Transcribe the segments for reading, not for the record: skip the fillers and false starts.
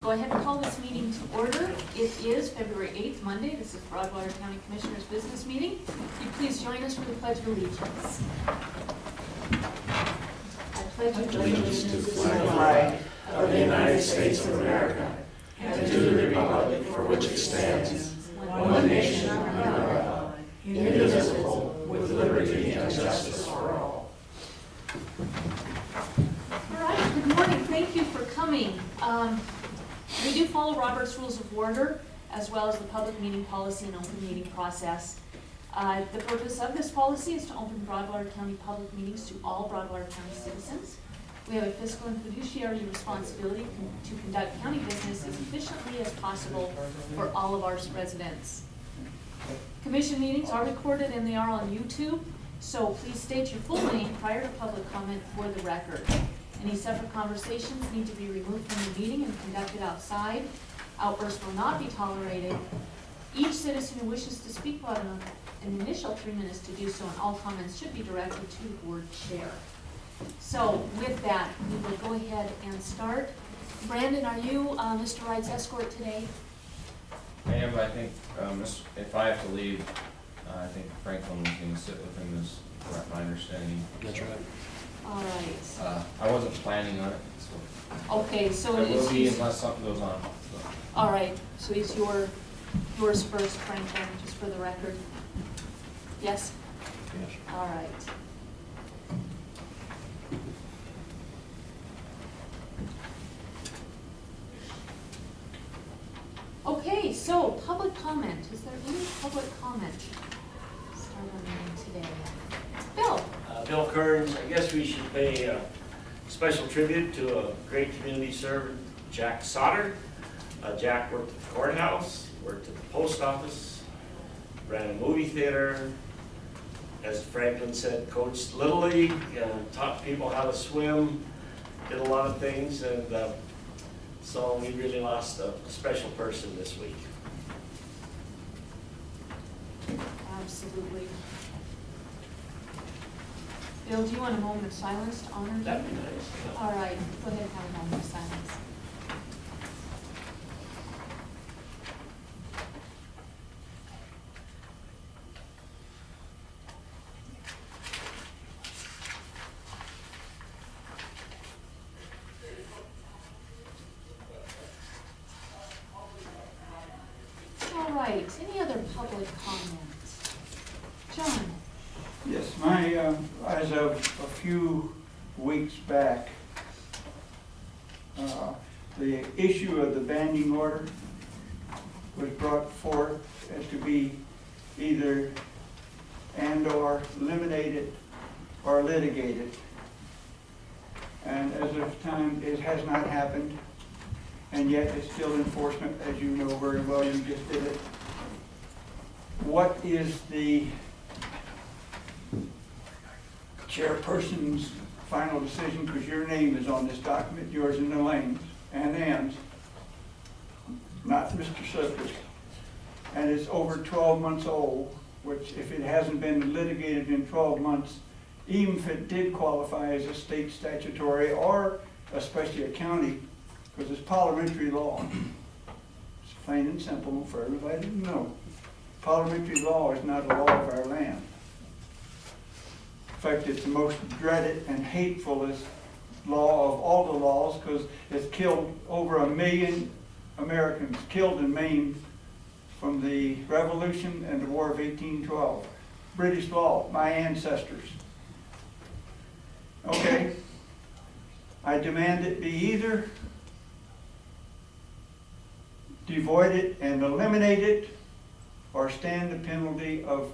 Go ahead and call this meeting to order. It is February 8th, Monday. This is Broadwater County Commissioners Business Meeting. Will you please join us for the Pledge of Allegiance? I pledge allegiance to the flag of the United States of America and to the republic for which it stands, one nation under God, indivisible, with liberty and justice for all. All right, good morning. Thank you for coming. We do follow Robert's Rules of Order as well as the public meeting policy and open meeting process. The purpose of this policy is to open Broadwater County public meetings to all Broadwater County citizens. We have a fiscal and fiduciary responsibility to conduct county business as efficiently as possible for all of our residents. Commission meetings are recorded and they are on YouTube, so please state your full name prior to public comment for the record. Any separate conversations need to be removed from the meeting and conducted outside. Outbursts will not be tolerated. Each citizen who wishes to speak will have an initial 3 minutes to do so, and all comments should be directed to the board chair. So with that, we will go ahead and start. Brandon, are you Mr. Wright's escort today? I am, but I think if I have to leave, I think Franklin was going to sit with him, is my understanding. That's right. All right. I wasn't planning on it, so Okay, so it it will be is. unless something goes on. So. All right, so it's yours first, Franklin, just for the record. Yes? Yes. All right. Okay, so public comment. Is there any public comment? Start our meeting today. Bill? Bill Kearns, I guess we should pay a special tribute to a great community servant, Jack Sauter. Jack worked at the courthouse, worked at the post office, ran a movie theater, as Franklin said, coached Little League, taught people how to swim, did a lot of things, and so we really lost a special person this week. Absolutely. Bill, do you want a moment of silence to honor him? That'd be nice. All right, go ahead and have a moment of silence. All right, any other public comments? John? Yes, as of a few weeks back, the issue of the banding order was brought forth as to be either and/or eliminated or litigated. And as of time, it has not happened, and yet it's still enforcement, as you know very well, you just did it. What is the chairperson's final decision, because your name is on this document, yours and Elaine's, and Ann's, not Mr. Sucker's. And it's over 12 months old, which if it hasn't been litigated in 12 months, even if it did qualify as a state statutory or especially a county, because it's parliamentary law. It's plain and simple for everybody to know. Parliamentary law is not a law of our land. In fact, it's the most dreaded and hatefulest law of all the laws, because it's killed over 1 million Americans, killed and maimed from the Revolution and the War of 1812. British law, my ancestors. Okay, I demand it be either devoid it and eliminate it, or stand the penalty of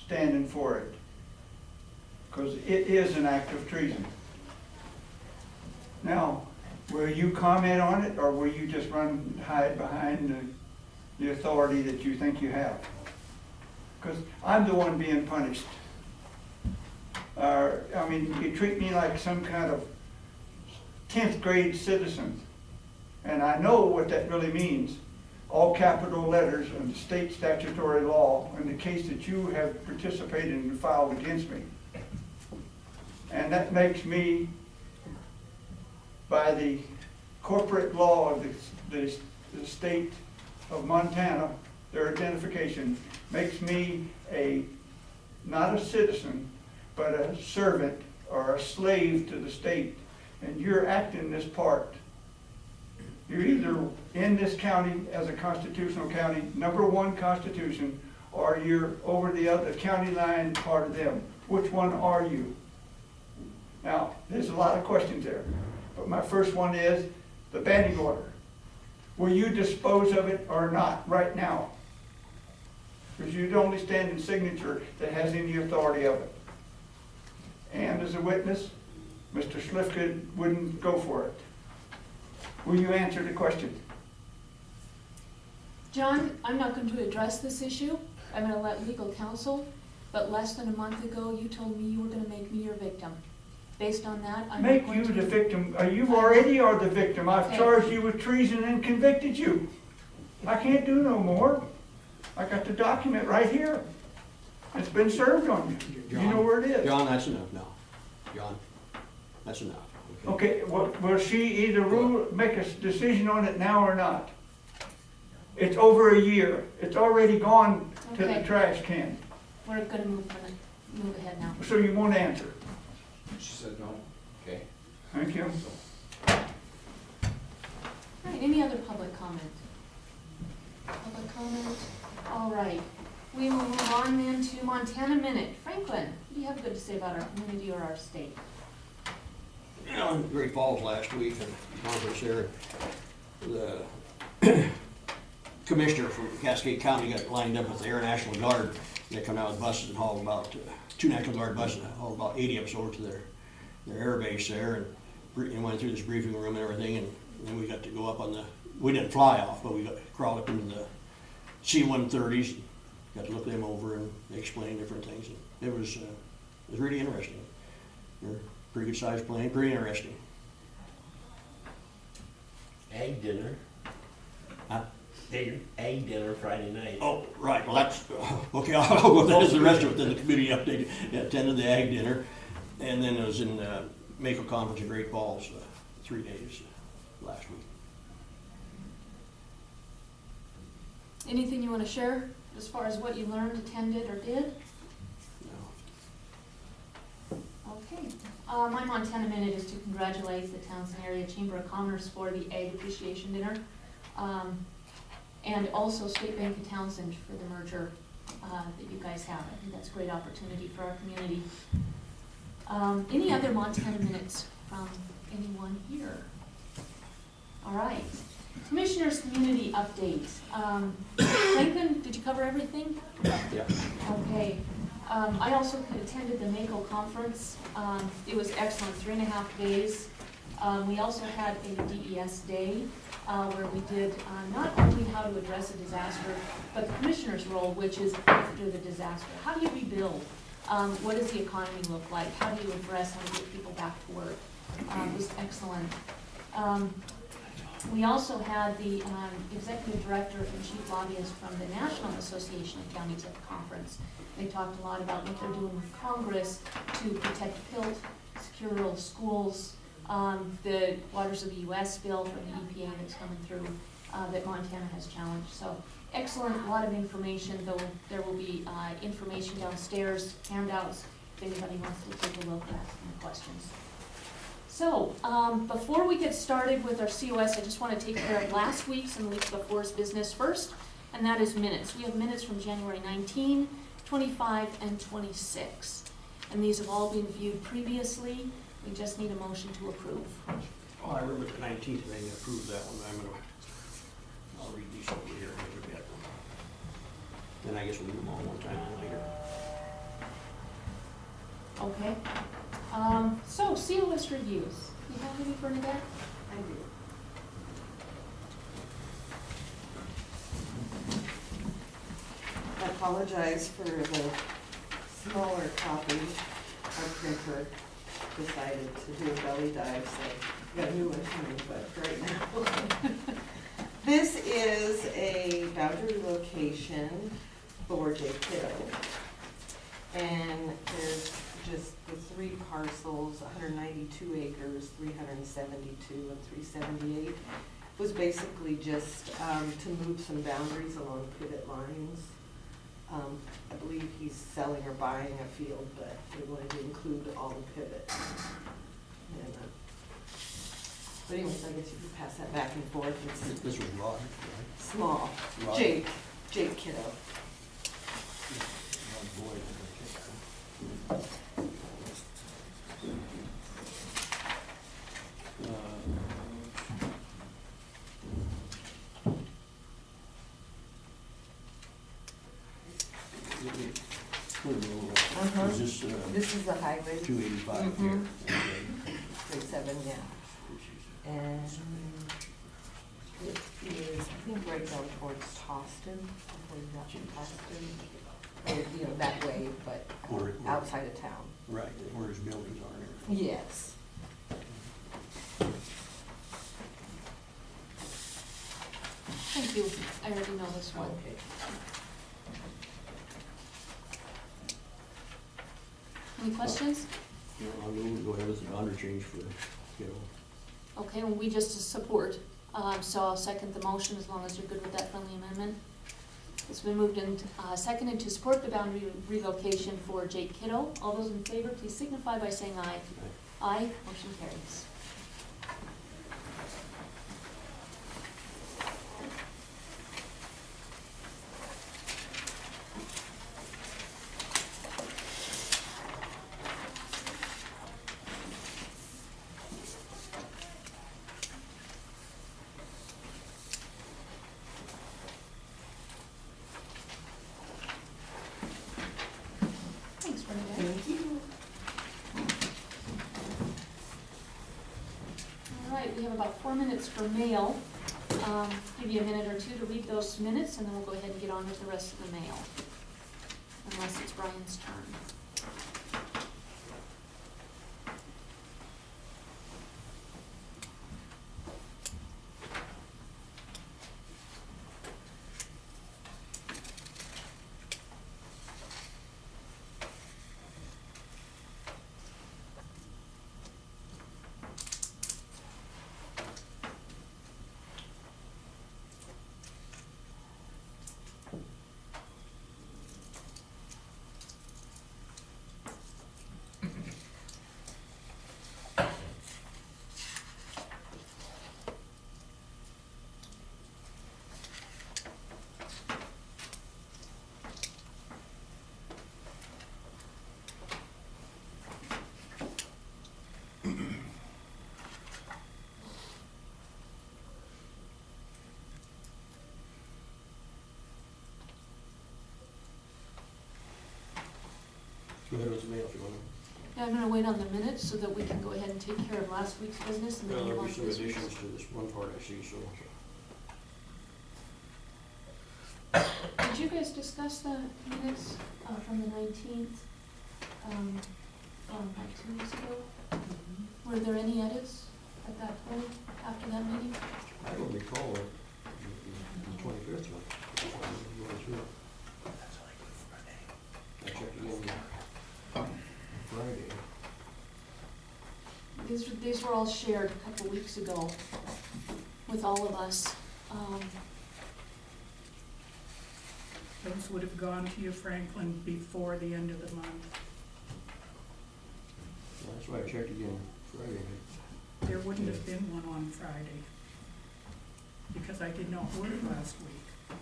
standing for it. Because it is an act of treason. Now, will you comment on it, or will you just hide behind the authority that you think you have? Because I'm the one being punished. I mean, you treat me like some kind of 10th grade citizen. And I know what that really means. All capital letters in the state statutory law in the case that you have participated and filed against me. And that makes me, by the corporate law of the state of Montana, their identification, makes me not a citizen, but a servant or a slave to the state. And you're acting this part. You're either in this county as a constitutional county, #1 constitution, or you're over the other county line part of them. Which one are you? Now, there's a lot of questions there, but my first one is the banning order. Will you dispose of it or not right now? Because you'd only stand in signature that has any authority of it. And as a witness, Mr. Slifka wouldn't go for it. Will you answer the question? John, I'm not going to address this issue. I'm going to let legal counsel, but less than a month ago, you told me you were going to make me your victim. Based on that, I'm not Make going you to... the victim. You already are the victim. I've Okay. charged you with treason and convicted you. I can't do no more. I got the document right here. It's been served on you. You know where it is. John, that's enough, no. John, that's enough. Okay, will she either make a decision on it now or not? It's over a year. It's already gone to the Okay. trash can. We're going to move ahead now. So you won't answer. She said no. Okay. Thank you. All right, any other public comment? Public comment? All right. We will move on then to Montana Minute. Franklin, what do you have good to say about our community or our state? You know, in Great Falls last week, and conference there, the commissioner from Cascade County got lined up with the Air National Guard. They come out with buses and haul about, 2 National Guard buses, haul about 80 of us over to their air base there, and went through this briefing room and everything, and then we got to go up on we didn't fly off, but we got crawled up into the C-130s, got to look them over and explain different things. And it was really interesting. They're a pretty good sized plane, pretty interesting. Egg dinner. Huh? Egg dinner Friday night. Oh, right, well, that's, okay, I'll go with that as the rest of it, then the community update, attended the ag dinner, and then it was in Mako Conference in Great Falls, 3 days last week. Anything you want to share as far as what you learned, attended, or did? No. Okay. My Montana Minute is to congratulate the Townsend Area Chamber of Commerce for the Ag Appreciation Dinner. And also State Bank of Townsend for the merger that you guys have. I think that's a great opportunity for our community. Any other Montana Minutes from anyone here? All right. Commissioners' Community Update. Franklin, did you cover everything? Yeah. Okay. I also attended the Mako conference. It was excellent, 3.5 days. We also had a DES day where we did not only how to address a disaster, but the commissioner's role, which is after the disaster. How do you rebuild? What does the economy look like? How do you address how to get people back to work? It was excellent. We also had the executive director and chief lobbyist from the National Association of Counties at the conference. They talked a lot about what they're doing with Congress to protect PILT, secure rural schools, the Waters of the U.S. bill from the EPA that's coming through that Montana has challenged. So excellent, a lot of information, though there will be information downstairs, handouts, if anybody wants to take a look and ask any questions. So, before we get started with our COS, I just want to take care of last week's and the week before's business first, and that is minutes. We have minutes from January 19, 25, and 26. And these have all been viewed previously. We just need a motion to approve. Oh, I remember the 19th, and I approved that one. I'll read these over here a little bit. Then I guess we'll do them all one time later. Okay. So COS reviews. You have any, Bernadette? I do. I apologize for the smaller copy. Our printer decided to do a belly dive, so got a new one coming, but right now. This is a boundary location for Jake Kiddo. And there's just the three parcels, 192 acres, 372 and 378, was basically just to move some boundaries along pivot lines. I believe he's selling or buying a field, but we wanted to include all the pivots. And, but anyways, I guess you can pass that back and forth. It's This was Rod, right? small. Rod. Jake Kiddo. Rod Boyd. Uh-huh. Is this This is the highway, 285 Mhm. here? Okay. 37, yeah. And it is, I think, right down towards Toston, before you got to Toston. Or, you know, that way, but Where- outside of town. Right, where his buildings are and everything. Yes. Thank you, I already know this one. Okay. Any questions? You know, I'm going to go ahead with the honor change for, you know, Okay, well, we just support, so I'll second the motion as long as you're good with that friendly amendment. It's been moved and seconded to support the boundary relocation for Jake Kiddo. All those in favor, please signify by saying aye. Aye, motion carries. Thanks, Bernadette. Thank you. All right, we have about 4 minutes for mail. Give you a minute or two to read those minutes, and then we'll go ahead and get on with the rest of the mail. Unless it's Brian's turn. go ahead with the mail if you want. Yeah, I'm gonna wait on the minutes so that we can go ahead and take care of last week's business and then Well, move there'll on be to some this week's. additions to this one part I see, so. Did you guys discuss the minutes from the 19th, like 2 weeks ago? Were there any edits at that point, after that meeting? I don't recall it, the 25th one. Going through it. I checked again Friday. These were all shared a couple weeks ago with all of us. Those would have gone to you, Franklin, before the end of the month. That's why I checked again Friday. There wouldn't have been one on Friday, because I did not work last week.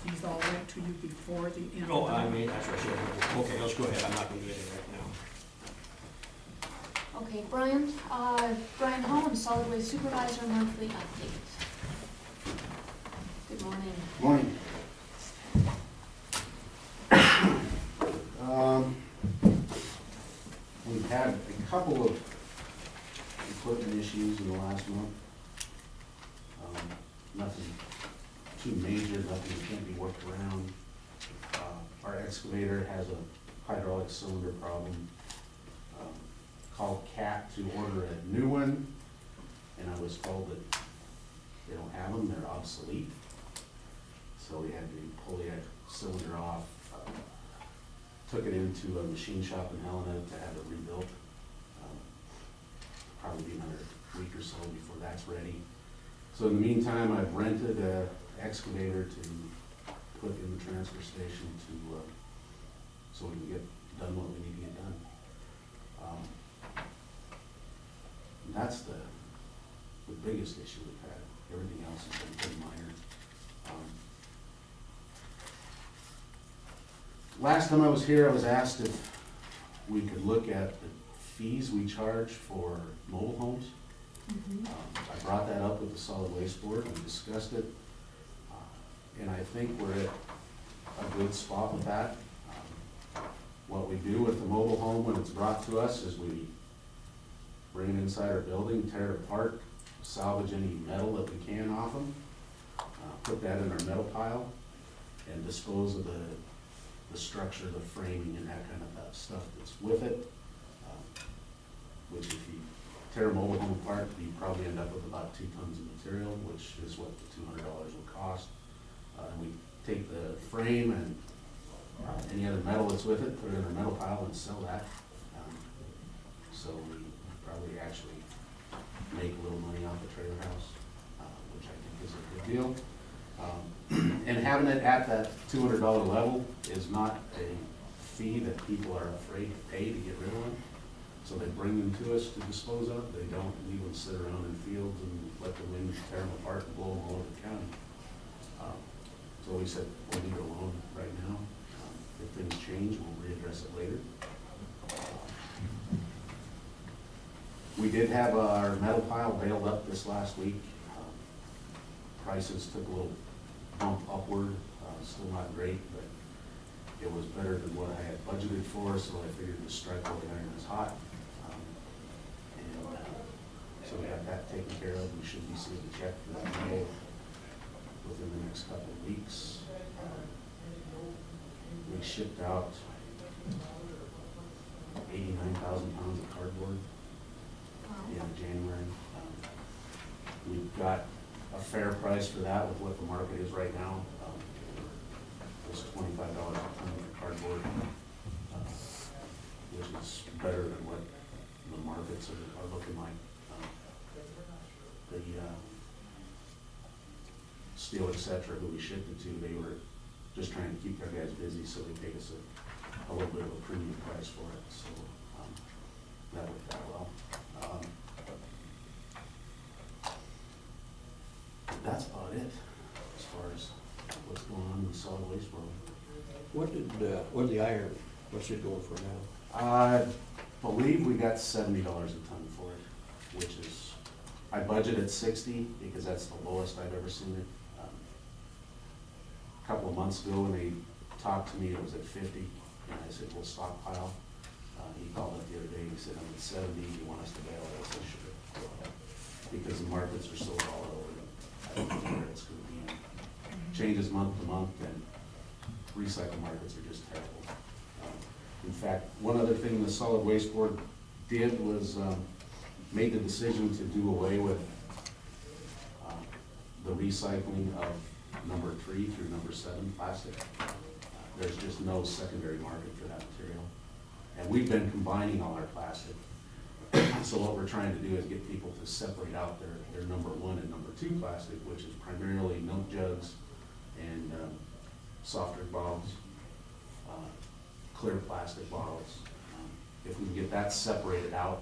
These all went to you before the end of the Oh, month. I mean, that's what I said. Okay, let's go ahead. I'm not gonna do it right now. Okay, Brian Holmes, Solid Waste Supervisor, monthly update. Good morning. Morning. We've had a couple of equipment issues in the last month. Nothing too major, nothing that can't be worked around. Our excavator has a hydraulic cylinder problem. Called CAT to order a new one, and I was told that they don't have them, they're obsolete. So we had to pull the cylinder off. took it into a machine shop in Helena to have it rebuilt. Probably be another week or so before that's ready. So in the meantime, I've rented a excavator to put in the transfer station to, so we can get done what we need to get done. That's the biggest issue we've had. Everything else has been pretty minor. Last time I was here, I was asked if we could look at the fees we charge for mobile homes. I brought that up with the solid waste board, we discussed it, and I think we're at a good spot with that. What we do with the mobile home when it's brought to us is we bring it inside our building, tear it apart, salvage any metal that we can off them, put that in our metal pile, and dispose of the structure, the framing, and that kind of stuff that's with it. Which if you tear a mobile home apart, you probably end up with about 2 tons of material, which is what the $200 will cost. And we take the frame and any other metal that's with it, put it in our metal pile and sell that. So we probably actually make a little money off the trailer house, which I think is a good deal. And having it at that $200 level is not a fee that people are afraid to pay to get rid of them. So they bring them to us to dispose of. They don't leave them sit around in fields and let the wind tear them apart and blow them all over the county. So we said, we'll leave it alone right now. If things change, we'll readdress it later. We did have our metal pile bailed up this last week. Prices took a little bump upward, still not great, but it was better than what I had budgeted for, so I figured to strike while the iron is hot. So we have that taken care of. We should be seeing a check for that metal within the next couple of weeks. We shipped out 89,000 pounds of cardboard in January. We've got a fair price for that with what the market is right now. It's $25 a ton for cardboard, which is better than what the markets are looking like. The Steel, et cetera, who we shipped it to, they were just trying to keep their guys busy, so they paid us a little bit of a premium price for it, so that worked out well. That's about it, as far as what's going on in the solid waste world. What did the iron, what's it going for now? I believe we got $70 a ton for it, which is, I budgeted 60 because that's the lowest I've ever seen it. A couple of months ago when they talked to me, it was at 50, and I said, we'll stockpile. He called up the other day, he said, I'm at 70, you want us to bail? I said, sure, go ahead. Because the markets are so volatile, I don't know where it's gonna be. Changes month to month, and recycle markets are just terrible. In fact, one other thing the solid waste board did was made the decision to do away with the recycling of number 3 through number 7 plastic. There's just no secondary market for that material. And we've been combining all our plastic. So what we're trying to do is get people to separate out their number 1 and number 2 plastic, which is primarily milk jugs and soft drink bottles, clear plastic bottles. If we can get that separated out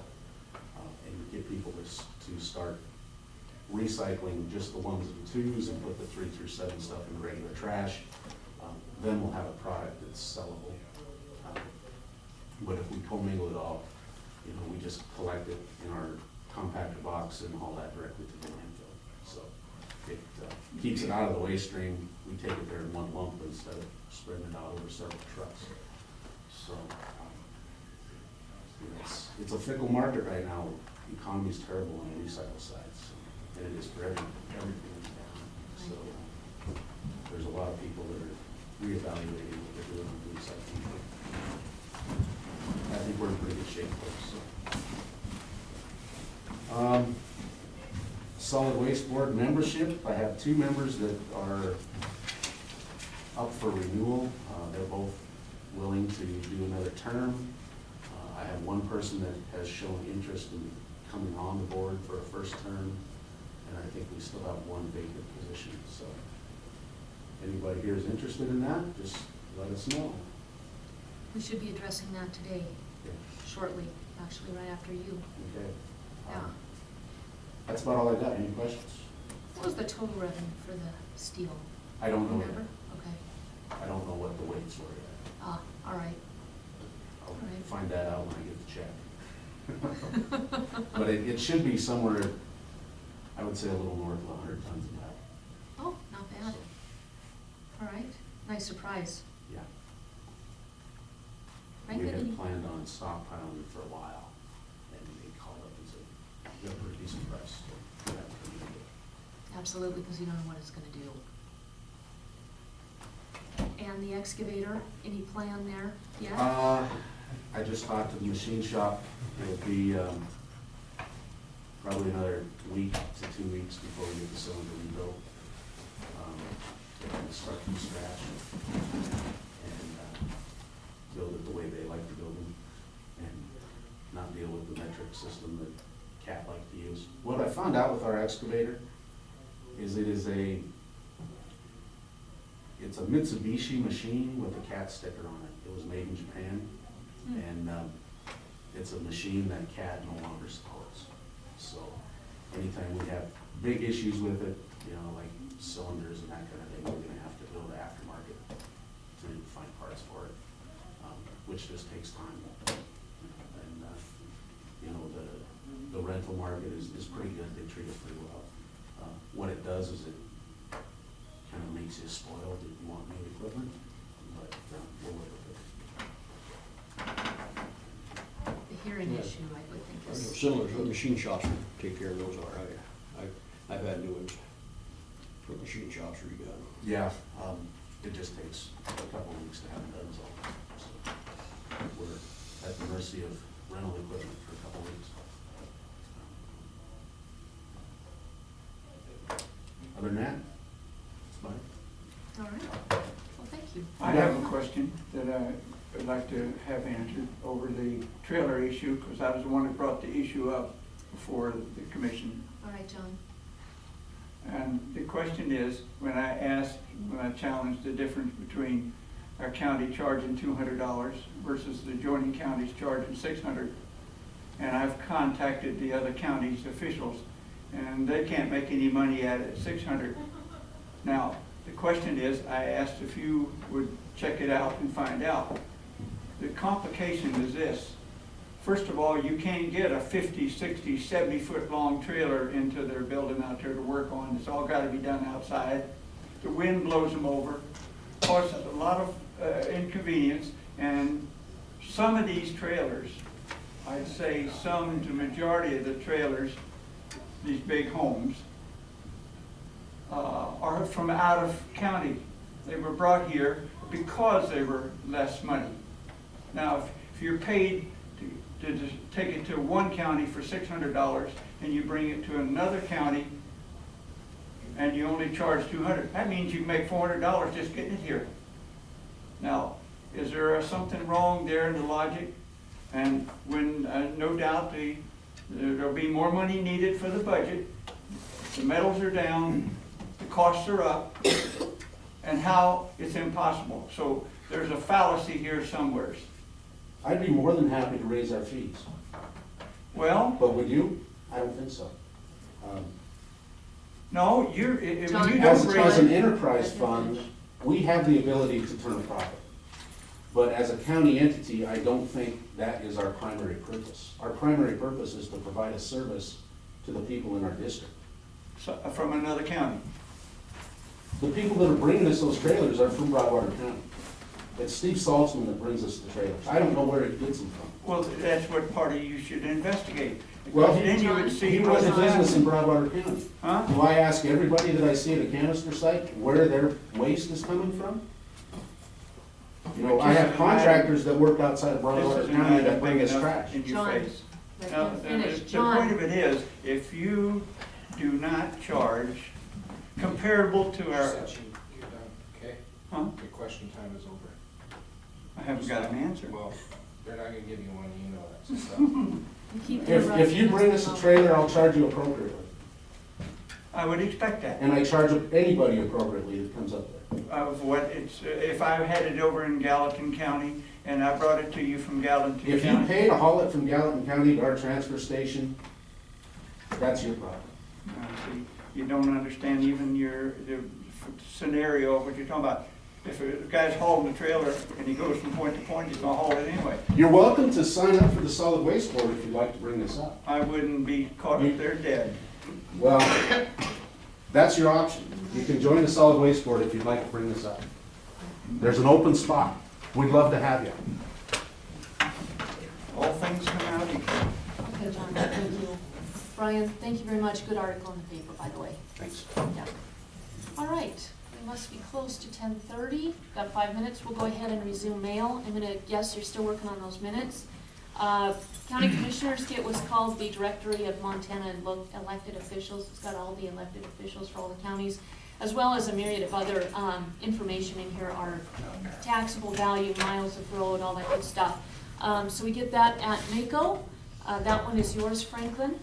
and get people to start recycling just the 1s and 2s and put the 3 through 7 stuff in the regular trash, then we'll have a product that's sellable. But if we commingle it all, you know, we just collect it in our compactor box and haul that directly to the landfill. So it keeps it out of the waste stream. We take it there in one lump instead of spreading it out over several trucks. So you know, it's a fickle market right now. The economy's terrible on the recycle side, so, and it is for everything in town. So there's a lot of people that are reevaluating what they're doing with recycling. I think we're in pretty good shape, folks. So. Solid Waste Board membership, I have 2 members that are up for renewal. They're both willing to do another term. I have one person that has shown interest in coming on the board for a first term, and I think we still have one vacant position, so. Anybody here is interested in that, just let us know. We should be addressing that today, Okay. shortly, actually, right after you. Okay. Yeah. That's about all I got. Any questions? What was the total revenue for the steel? I don't know yet. Remember? Okay. I don't know what the weights were yet. Ah, all right. I'll Right. find that out when I get the check. But it should be somewhere, I would say a little north of 100 tons of metal. Oh, not bad. All right. Nice surprise. Yeah. Frank, We had any- planned on stockpiling for a while, and they called up and said, you got a pretty decent price. So we have to do it. Absolutely, because you don't know what it's gonna do. And the excavator, any plan there yet? I just talked to the machine shop. It'll be probably another week to 2 weeks before we get the cylinder rebuilt. They're gonna start from scratch and build it the way they like to build them and not deal with the metric system that Cat liked to use. What I found out with our excavator is it's a Mitsubishi machine with a Cat sticker on it. It was made in Japan, and it's a machine that Cat no longer supports. So anytime we have big issues with it, you know, like cylinders and that kind of thing, we're gonna have to build aftermarket to find parts for it, which just takes time. And, you know, the rental market is pretty good. They treat it pretty well. What it does is it kind of makes you spoiled if you want new equipment, but we'll live with it. The hearing Yeah. issue, I would think is. Similar to machine shops would take care of those all right. I've had new ones for machine shops redone. Yeah, it just takes a couple of weeks to have it done, so we're at the mercy of rental equipment for a couple of weeks. Other than that, it's fine. All right. Well, thank you. I have a question that I would like to have answered over the trailer issue, because I was the one that brought the issue up before the commission. All right, John. And the question is, when I challenged the difference between our county charging $200 versus the adjoining counties charging $600, and I've contacted the other counties' officials, and they can't make any money at it, $600. Now, the question is, I asked if you would check it out and find out. The complication is this. First of all, you can't get a 50, 60, 70-foot long trailer into their building out there to work on. It's all got to be done outside. The wind blows them over, causes a lot of inconvenience, and some of these trailers, I'd say the majority of the trailers, these big homes, are from out of county. They were brought here because they were less money. Now, if you're paid to just take it to one county for $600 and you bring it to another county and you only charge $200, that means you make $400 just getting it here. Now, is there something wrong there in the logic? And when, no doubt, there'll be more money needed for the budget, the metals are down, the costs are up, and how it's impossible. So there's a fallacy here somewhere. I'd be more than happy to raise our fees, Well, but would you? I don't think so. no, if John? you As don't an raise, enterprise fund, we have the ability to turn a profit. But as a county entity, I don't think that is our primary purpose. Our primary purpose is to provide a service to the people in our district. from another county. The people that are bringing us those trailers are from Broadwater County. It's Steve Saltzman that brings us the trailers. I don't know where he gets them from. Well, that's what party you should investigate. Well, Because then you would see He runs a what's business in happening. Broadwater County. Huh? Do I ask everybody that I see at a canister site where their waste is coming from? You know, I have contractors that work outside of This Broadwater is County not that bring big us enough trash. in your John, face. Let Now, him finish. the point of John, it is, if you do not charge comparable to our, You're done, okay? huh? Your question time is over. I haven't got an answer. Well, they're not gonna give you one, you know that, so. We keep your If you bring us a trailer, I'll charge you appropriately. I would expect that. And I charge anybody appropriately that comes up there. Of what it's, if I had it over in Gallatin County and I brought it to you from Gallatin If you County. pay to haul it from Gallatin County to our transfer station, that's your problem. See, you don't understand even the scenario of what you're talking about. If a guy's hauling the trailer and he goes from point to point, he's gonna haul it anyway. You're welcome to sign up for the solid waste board if you'd like to bring this up. I wouldn't be caught up there dead. Well, that's your option. You can join the solid waste board if you'd like to bring this up. There's an open spot. We'd love to have you. All things come out equal. Okay, John, thank you. Brian, thank you very much. Good article in the paper, by the way. Thanks. Yeah. All right, we must be close to 10:30. Got 5 minutes. We'll go ahead and resume mail. I'm gonna guess you're still working on those minutes. County Commissioners get what's called the Directory of Montana elected officials. It's got all the elected officials for all the counties, as well as a myriad of other information in here, our taxable value, miles of road, all that good stuff. So we get that at MACO. That one is yours, Franklin.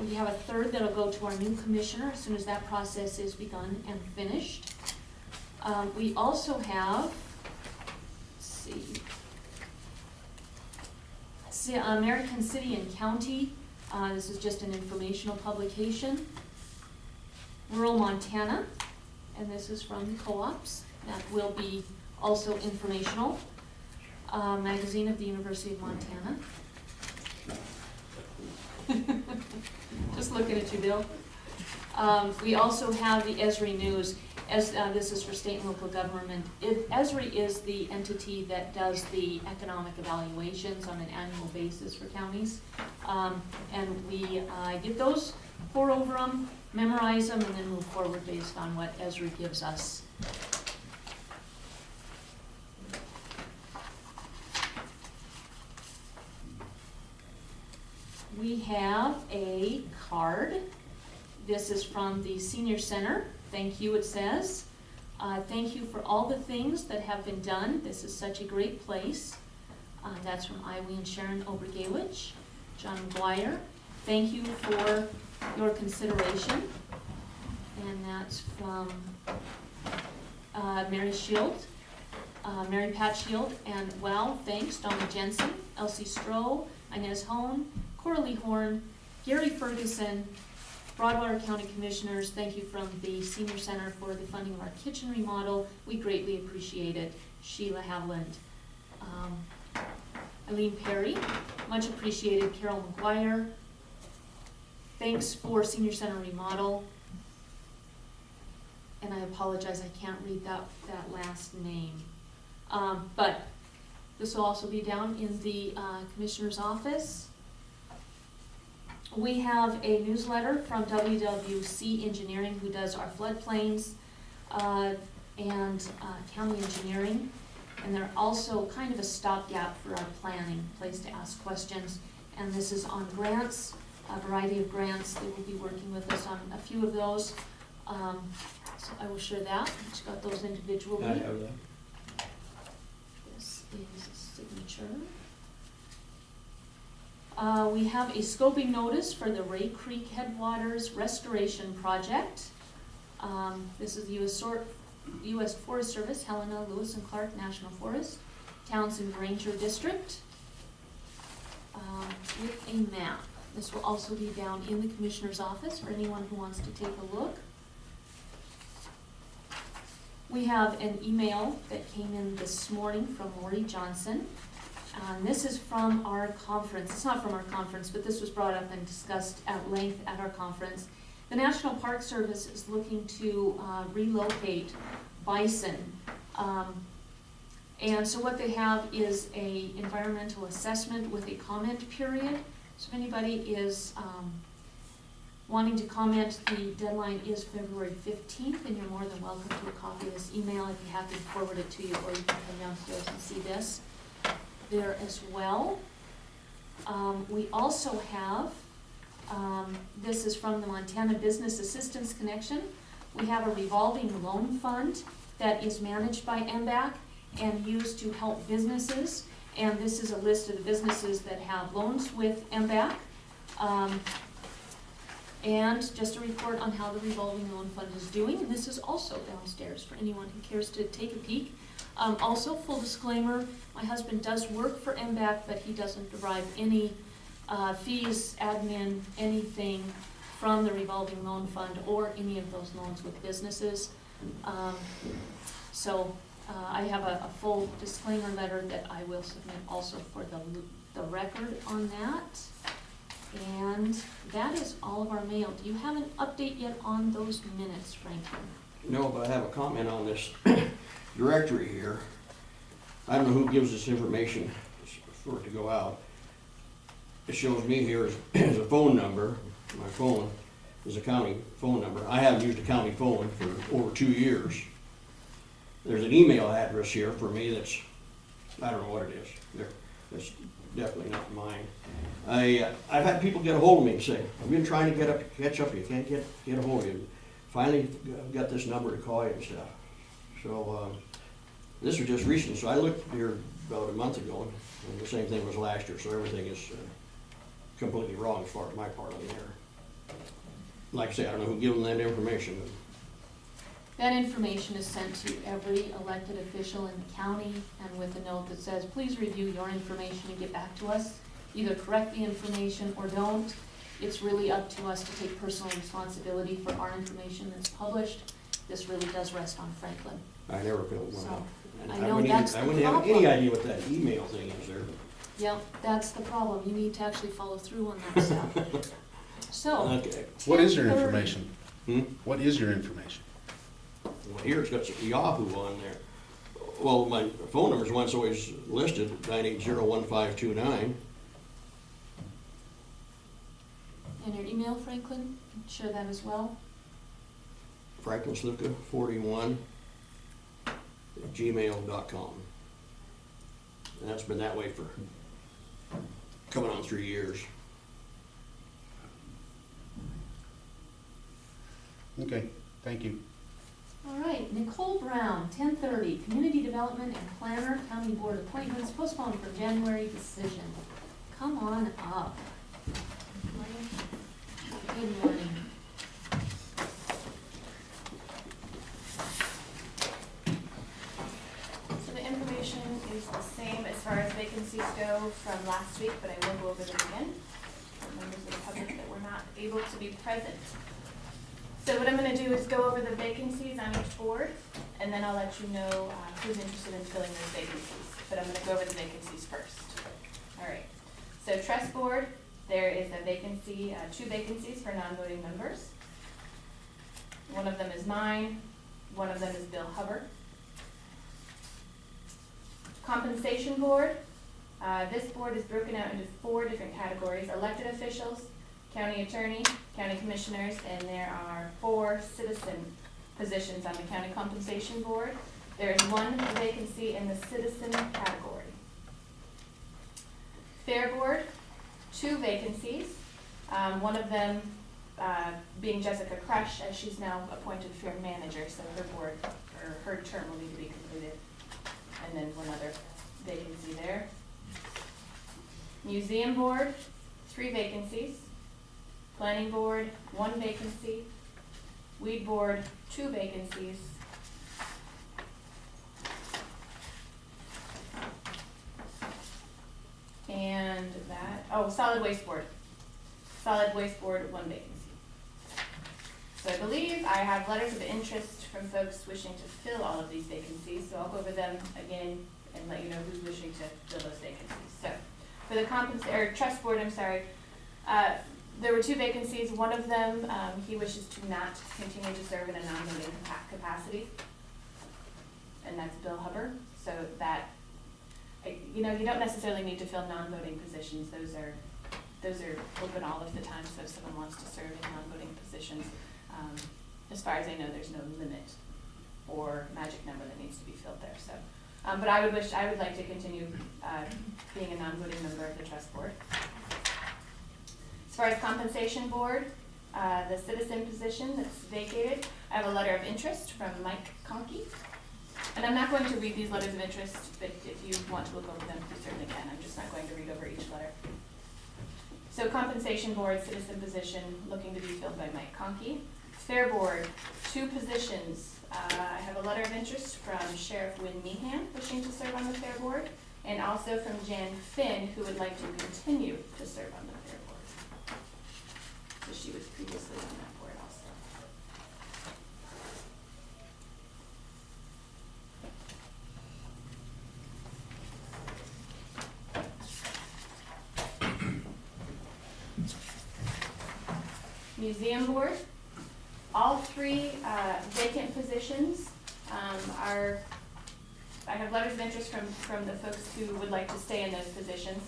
We have a third that'll go to our new commissioner as soon as that process is begun and finished. We also have, let's see, American City and County. This is just an informational publication. Rural Montana, and this is from the co-ops. That will be also informational. Magazine of the University of Montana. Just looking at you, Bill. We also have the Esri News. This is for state and local government. Esri is the entity that does the economic evaluations on an annual basis for counties. And we get those, pour over them, memorize them, and then move forward based on what Esri gives us. We have a card. This is from the Senior Center. Thank you, it says. Thank you for all the things that have been done. This is such a great place. That's from Eileen Sharon Obergewich. John McGuire, thank you for your consideration. And that's from Mary Shield, Mary Pat Shield, and wow, thanks, Donna Jensen, Elsie Stroh, Inez Hone, Coralie Horn, Gary Ferguson, Broadwater County Commissioners, thank you from the Senior Center for the funding of our kitchen remodel. We greatly appreciate it. Sheila Haviland. Eileen Perry, much appreciated. Carol McGuire, thanks for Senior Center remodel. And I apologize, I can't read that last name. But this will also be down in the Commissioner's office. We have a newsletter from WWC Engineering, who does our floodplains and county engineering. And they're also kind of a stopgap for our planning, place to ask questions. And this is on grants, a variety of grants. They will be working with us on a few of those. So I will share that. Just got those individually. I have that. This is a signature. We have a scoping notice for the Ray Creek Headwaters Restoration Project. This is the U.S. Forest Service, Helena, Lewis and Clark National Forest, Townsend Ranger District, with a map. This will also be down in the Commissioner's office for anyone who wants to take a look. We have an email that came in this morning from Lori Johnson. This is from our conference. It's not from our conference, but this was brought up and discussed at length at our conference. The National Park Service is looking to relocate bison. And so what they have is a environmental assessment with a comment period. So if anybody is wanting to comment, the deadline is February 15th, and you're more than welcome to a copy of this email. I'd be happy to forward it to you, or you can come downstairs and see this there as well. We also have, this is from the Montana Business Assistance Connection. We have a revolving loan fund that is managed by MBAC, and used to help businesses. And this is a list of the businesses that have loans with MBAC. And just a report on how the revolving loan fund is doing, and this is also downstairs for anyone who cares to take a peek. Also, full disclaimer, my husband does work for MBAC, but he doesn't derive any fees, admin, anything from the revolving loan fund or any of those loans with businesses. So I have a full disclaimer letter that I will submit also for the record on that. And that is all of our mail. Do you have an update yet on those minutes, Franklin? No, but I have a comment on this directory here. I don't know who gives this information for it to go out. It shows me here as a phone number. My phone is a county phone number. I haven't used a county phone for over 2 years. There's an email address here for me that's, I don't know what it is. It's definitely not mine. I've had people get a hold of me and say, I've been trying to catch up, you can't get a hold of you. Finally got this number to call you and stuff. So, this was just recent, so I looked here about a month ago, and the same thing was last year, so everything is completely wrong as far as my part on the error. Like I say, I don't know who gave them that information. That information is sent to every elected official in the county, and with a note that says, please review your information and get back to us. Either correct the information or don't. It's really up to us to take personal responsibility for our information that's published. This really does rest on Franklin. I never filled one So, out. And I know that's the I wouldn't have any problem. idea what that email thing is there. Yep, that's the problem. You need to actually follow through on that stuff. So, Okay. What is your 10:30. information? Hmm? What is your information? Well, here it's got some Yahoo on there. Well, my phone number's one that's always listed, 980-1529. and your email, Franklin, share that as well. Franklin Slivka 41 at gmail.com. And that's been that way for coming on 3 years. Okay, thank you. All right, Nicole Brown, 10:30, Community Development and Planner, County Board appointments postponed for January decision. Come on up. Good morning. So the information is the same as far as vacancies go from last week, but I will go over them again for members of the public that were not able to be present. So what I'm gonna do is go over the vacancies on each board, and then I'll let you know who's interested in filling those vacancies. But I'm gonna go over the vacancies first. All right, so trust board, there is a vacancy, 2 vacancies for non-voting members. One of them is mine, one of them is Bill Hubbard. Compensation board, this board is broken out into 4 different categories: elected officials, county attorney, county commissioners, and there are 4 citizen positions on the county compensation board. There is 1 vacancy in the citizen category. Fair board, 2 vacancies, one of them being Jessica Crush, as she's now appointed fair manager, so her board, or her term will need to be completed. And then 1 other vacancy there. Museum board, 3 vacancies. Planning board, 1 vacancy. Weed board, 2 vacancies. And that, solid waste board. Solid waste board, 1 vacancy. So I believe I have letters of interest from folks wishing to fill all of these vacancies, so I'll go over them again and let you know who's wishing to fill those vacancies. So, for the trust board, there were 2 vacancies. One of them, he wishes to not continue to serve in a non-voting capacity, and that's Bill Hubbard. So that, you don't necessarily need to fill non-voting positions. Those are open all of the time, so if someone wants to serve in non-voting positions, as far as I know, there's no limit or magic number that needs to be filled there. So, but I would like to continue being a non-voting member of the trust board. As far as compensation board, the citizen position that's vacated, I have a letter of interest from Mike Conkey. And I'm not going to read these letters of interest, but if you want to look over them, you certainly can. I'm just not going to read over each letter. So Compensation Board, citizen position, looking to be filled by Mike Conkey. Fair Board, 2 positions. I have a letter of interest from Sheriff Wynn Meehan, wishing to serve on the Fair Board, and also from Jan Finn, who would like to continue to serve on the Fair Board. So she was previously on that board also. Museum Board, all 3 vacant positions are, I have letters of interest from the folks who would like to stay in those positions.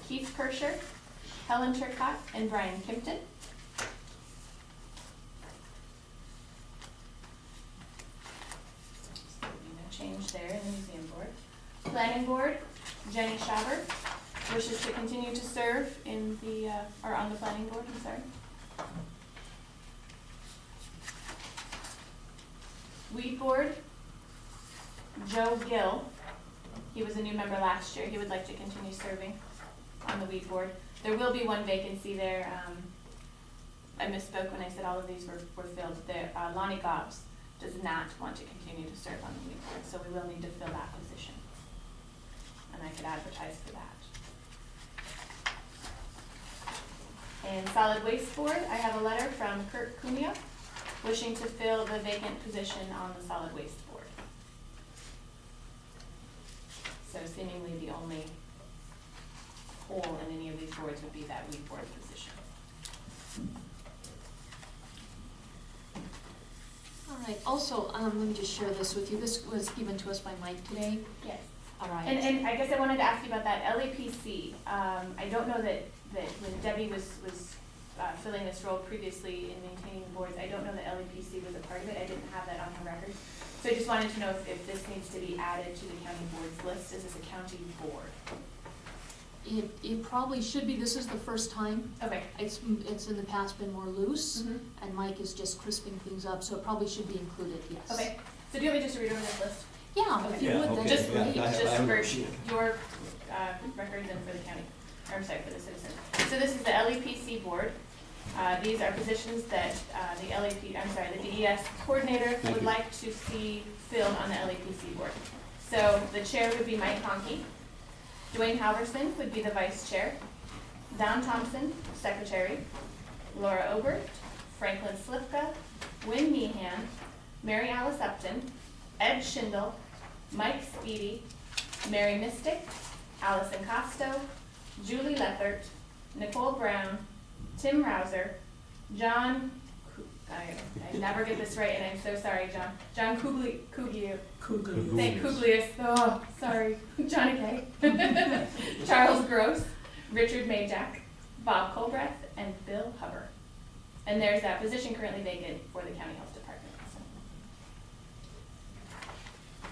Keith Kirscher, Helen Turcott, and Brian Kimpton. So no change there in the Museum Board. Planning Board, Jenny Schaber wishes to continue to serve in the, or on the Planning Board, I'm sorry. Weed Board, Joe Gill. He was a new member last year. He would like to continue serving on the Weed Board. There will be 1 vacancy there. I misspoke when I said all of these were filled. Lonnie Gobbs does not want to continue to serve on the Weed Board, so we will need to fill that position. And I could advertise for that. And Solid Waste Board, I have a letter from Kurt Cunha, wishing to fill the vacant position on the Solid Waste Board. So seemingly the only hole in any of these boards would be that Weed Board position. All right, also, let me just share this with you. This was given to us by Mike today. Yes. All right. And I guess I wanted to ask you about that LAPC. I don't know that when Debbie was filling this role previously in maintaining the boards, I don't know that LAPC was a part of it. I didn't have that on her record. So I just wanted to know if this needs to be added to the county boards list. Is this a county board? It probably should be. This is the first time. Okay. It's in the past been more loose, Mhm. and Mike is just crisping things up, so it probably should be included, yes. Okay. So do you want me just to read over this list? Yeah, if you Yeah, would, okay. then Just, Yeah, I just haven't for seen it. your records and for the county, or I'm sorry, for the citizen. So this is the LEPC board. These are positions that the DES coordinator Thank would you. like to see filled on the LEPC board. So the chair would be Mike Conkey. Dwayne Halverson would be the vice chair. Don Thompson, secretary. Laura Obert, Franklin Slipka, Wynn Meehan, Mary Alice Upton, Ed Schindel, Mike Speedy, Mary Mystic, Allison Costo, Julie Lethert, Nicole Brown, Tim Rouser, John, I never get this right and I'm so sorry, John. John Kuglius. Thank Kuglius. Oh, sorry. Johnny K. Charles Gross, Richard Majak, Bob Colbreth, and Bill Huber. And there's that position currently vacant for the county health department. So.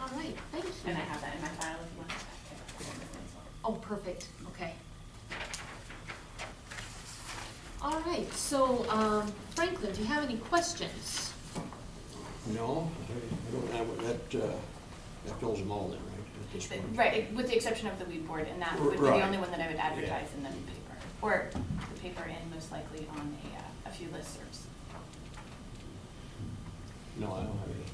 All right, thank you. And I have that in my file if you want to. Oh, perfect, okay. All right, so, Franklin, do you have any questions? No, I don't have, that fills them all then, right, at this point? Right, with the exception of the weed board, and that would be the Right. only one that I would advertise in the paper. Or the paper and most likely on a few listservs. No, I don't have any.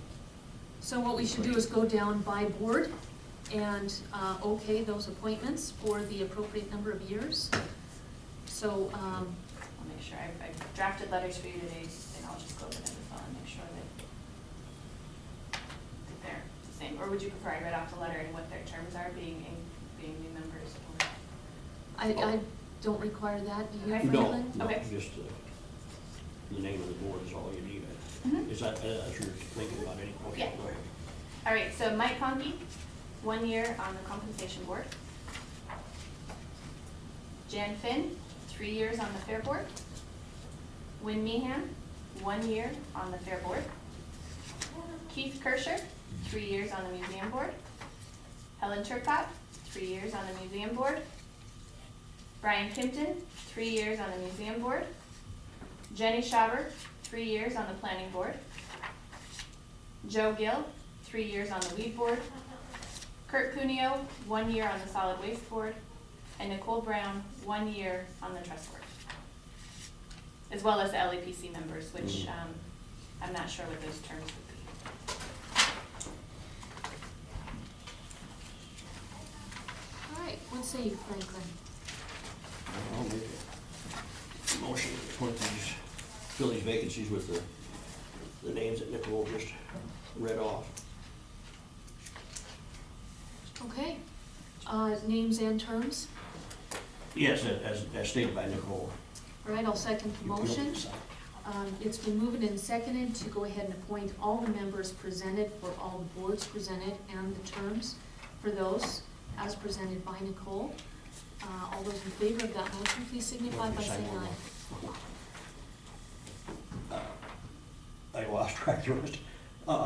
So what we should do is go down by board and, okay those appointments for the appropriate number of years. So, I'll make sure, I've drafted letters for you today, and I'll just go over them as well and make sure that they're the same. Or would you prefer I read off the letter and what their terms are, being new members? Or I don't require that, do you, Okay. No, Franklin? no, Okay. just the name of the board is all you need. Mhm. Is that, as you're thinking about any, okay, Yeah. go ahead. All right, so Mike Conkey, 1 year on the compensation board. Jan Finn, 3 years on the fair board. Wynn Meehan, 1 year on the fair board. Keith Kirscher, 3 years on the museum board. Helen Turcott, 3 years on the museum board. Brian Kimpton, 3 years on the museum board. Jenny Schaber, 3 years on the planning board. Joe Gill, 3 3 years on the weed board. Kurt Cuneo, 1 year on the solid waste board. And Nicole Brown, 1 year on the trust board. As well as the LAPC members, which I'm not sure what those terms would be. All right, what say you, Franklin? I'll make a motion to appoint these, fill these vacancies with the names that Nicole just read off. Okay, names and terms? Yes, as stated by Nicole. All right, I'll second the motion. It's been moved and seconded to go ahead and appoint all the members presented for all the boards presented and the terms for those as presented by Nicole. All those in favor of that motion, please signify by saying aye. I lost track of it.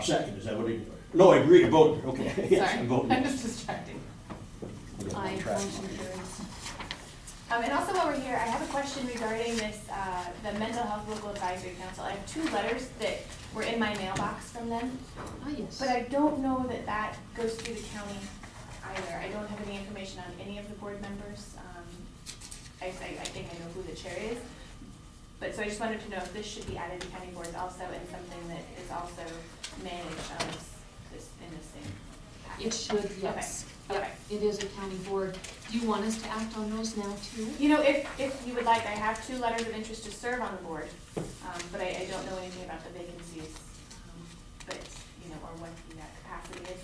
Second, is that what he, no, I agree, vote, okay. Yes, Sorry, I'm voting. I'm just distracted. I got Aye, on track. motion carries. And also while we're here, I have a question regarding this, the Mental Health Local Advisory Council. I have 2 letters that were in my mailbox from them, Ah, yes. but I don't know that that goes through the county either. I don't have any information on any of the board members. I think I know who the chair is. But so I just wanted to know if this should be added to county boards also and something that is also managed on this, in the same package. It should, yes. Okay. It is a county board. Do you want us to act on those now too? You know, if you would like, I have 2 letters of interest to serve on the board, but I don't know anything about the vacancies, but, you know, or what the capacity is.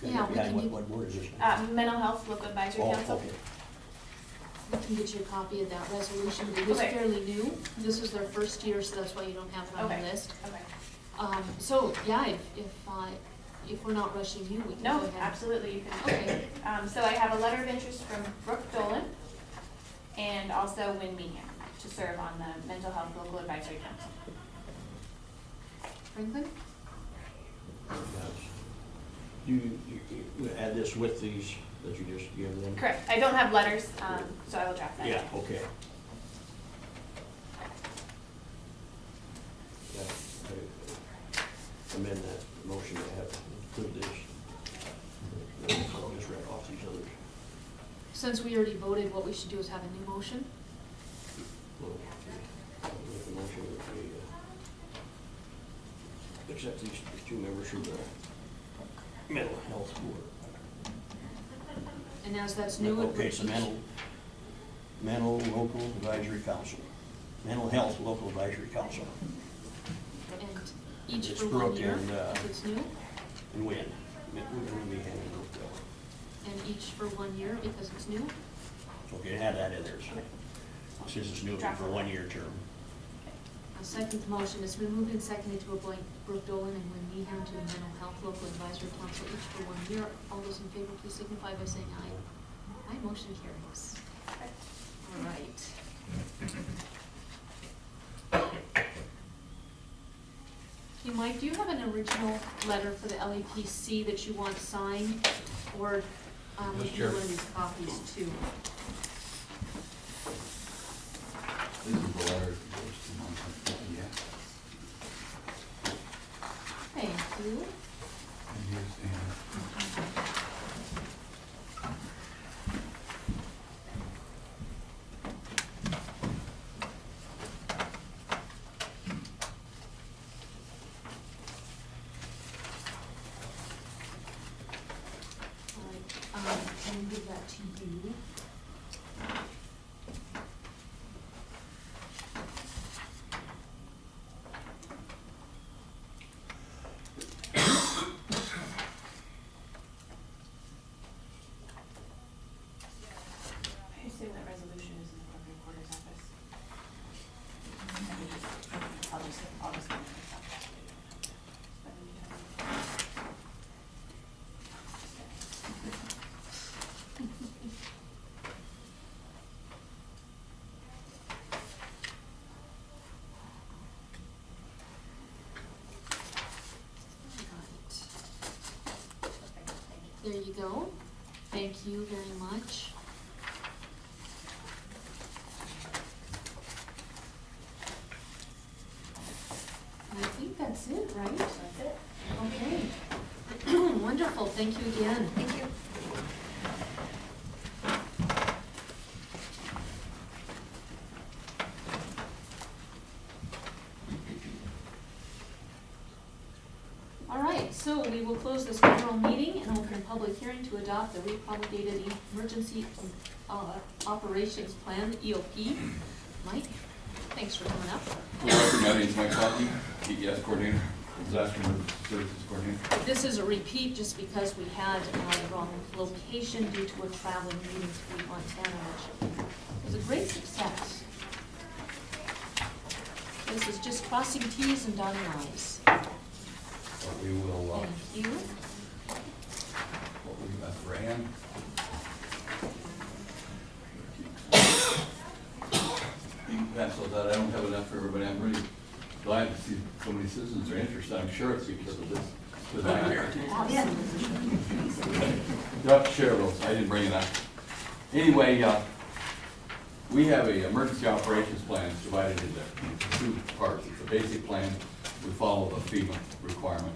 Okay, Yeah, we can what word is this? Mental Health Local Advisory Oh, Council. okay. We can get you a copy of that resolution. It is Okay. fairly new. This is their first year, so that's why you don't have it on the Okay. list. Okay. So, yeah, if we're not rushing you, we can go No, ahead. absolutely, you can. Okay. So I have a letter of interest from Brooke Dolan and also Win Meehan to serve on the Mental Health Local Advisory Council. Franklin? You add this with these that you just gave them? Correct. I don't have letters, so I will draft that. Yeah, okay. Yeah, I amend that motion to have include this. I'll just read off these others. Since we already voted, what we should do is have a new motion. Well, I'll make a motion that we accept these 2 members from the mental health board. And as that's new, it would Okay, so mental local advisory council, mental health local advisory council, and each It's for 1 Brooke year, and, if it's new, and Win. Win be handed over. and each for 1 year because it's new. Okay, add that in there, so, since it's new for a 1-year term. A second motion is been moved and seconded to appoint Brooke Dolan and Win Meehan to the Mental Health Local Advisory Council each for 1 year. All those in favor, please signify by saying aye. Aye, motion carries. All right. Okay, Mike, do you have an original letter for the LAPC that you want signed, or would you want these copies too? This is the letter that goes to my, yeah. Thank you. And here's Anna. All right, can we give that to you? I assume that resolution is in the clerk recorder's office. I'll just get it myself. There you go. Thank you very much. I think that's it, right? That's it. Okay. wonderful, thank you again. Thank you. All right, so we will close this general meeting and open a public hearing to adopt the repromulgated Emergency Operations Plan, EOP. Mike, thanks for coming up. Hello, my name is Mike Hockey, DES Coordinator, Disaster Emergency Services Coordinator. This is a repeat just because we had the wrong location due to a traveling meeting to Montana, which was a great success. This is just crossing Ts and dotting Is. We will, Thank you. what we got for Ann. That's so that I don't have enough for everybody. I'm really glad to see so many citizens are interested. I'm sure it's because of this, because I'm here. You'll have to share those. I didn't bring it up. Anyway, we have a emergency operations plan. It's divided into two parts. It's a basic plan. We follow the FEMA requirement.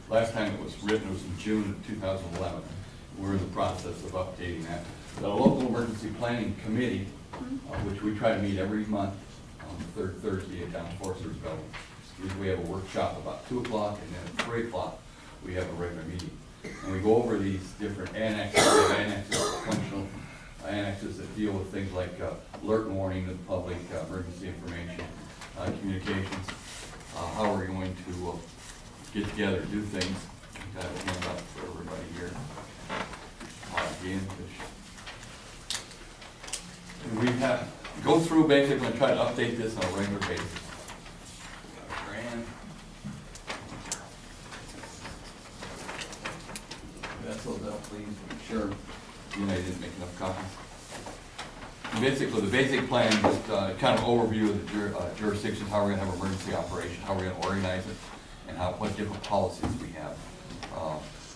Last time it was written, it was in June of 2011. We're in the process of updating that. The local emergency planning committee, which we try to meet every month on the third Thursday at Town Foresters Building. Usually we have a workshop about 2 o'clock, and then at 3 o'clock, we have a regular meeting. And we go over these different annexes, functional annexes that deal with things like alert and warning to the public, emergency information, communications, how we're going to get together, do things. Got a hand up for everybody here. Again, and we have go through basically and try to update this on a regular basis. That's those out, please. Sure. You know, I didn't make enough copies. Basically, the basic plan is kind of overview of the jurisdictions, how we're going to have emergency operation, how we're going to organize it, and what different policies we have.